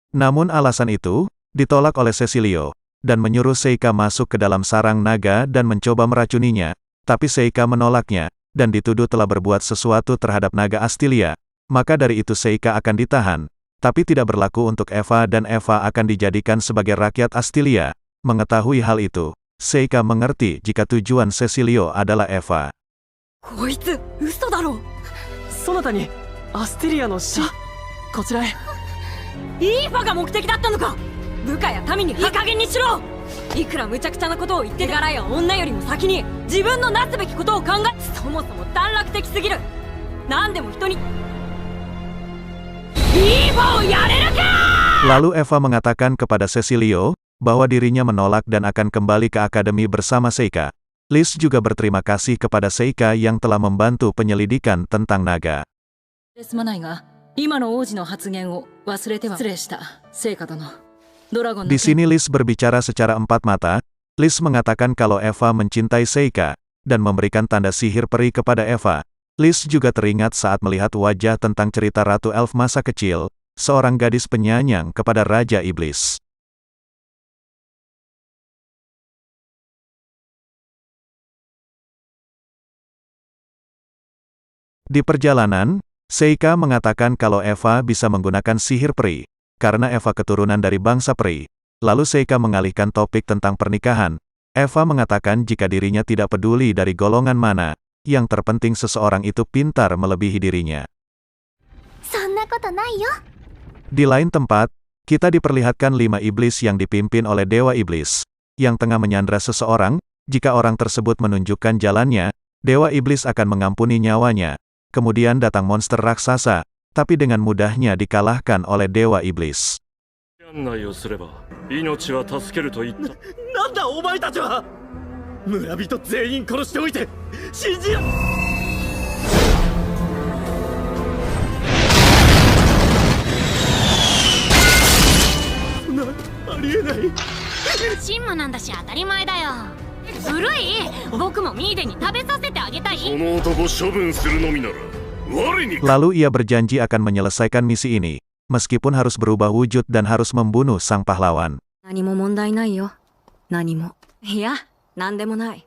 Namun alasan itu, ditolak oleh Cecilio, dan menyuruh Seika masuk ke dalam sarang naga dan mencoba meracuninya, tapi Seika menolaknya, dan dituduh telah berbuat sesuatu terhadap naga Astilia. Maka dari itu Seika akan ditahan, tapi tidak berlaku untuk Eva dan Eva akan dijadikan sebagai rakyat Astilia. Mengetahui hal itu, Seika mengerti jika tujuan Cecilio adalah Eva. こいつ嘘だろ。そなたにアステリアの死こちらへ。イーファが目的だったのか。部下や民にいい加減にしろ。いくら無茶苦茶なことを言って柄や女よりも先に自分のなすべきことを考え、そもそも短絡的すぎる。何でも人にイーファをやれるか。 Lalu Eva mengatakan kepada Cecilio bahwa dirinya menolak dan akan kembali ke akademi bersama Seika. Liz juga berterima kasih kepada Seika yang telah membantu penyelidikan tentang naga. すまないが、今の王子の発言を忘れては失礼した。聖火殿。ドラゴンの Di sini Liz berbicara secara empat mata. Liz mengatakan kalau Eva mencintai Seika dan memberikan tanda sihir peri kepada Eva. Liz juga teringat saat melihat wajah tentang cerita Ratu Elf masa kecil, seorang gadis penyayang kepada Raja Iblis. Di perjalanan, Seika mengatakan kalau Eva bisa menggunakan sihir peri, karena Eva keturunan dari bangsa peri. Lalu Seika mengalihkan topik tentang pernikahan. Eva mengatakan jika dirinya tidak peduli dari golongan mana, yang terpenting seseorang itu pintar melebihi dirinya. Di lain tempat, kita diperlihatkan 5 iblis yang dipimpin oleh Dewa Iblis, yang tengah menyandra seseorang. Jika orang tersebut menunjukkan jalannya, Dewa Iblis akan mengampuni nyawanya. Kemudian datang monster raksasa, tapi dengan mudahnya dikalahkan oleh Dewa Iblis. 案内をすれば命は助けると言った。なんだお前たちは。村人全員殺しておいて信じら。ありえない。神魔なんだし当たり前だよ。ずるい。僕もミーデに食べさせてあげたい。この男処分するのみなら我に。 Lalu ia berjanji akan menyelesaikan misi ini, meskipun harus berubah wujud dan harus membunuh sang pahlawan. 何も問題ないよ。何も。いや、何でもない。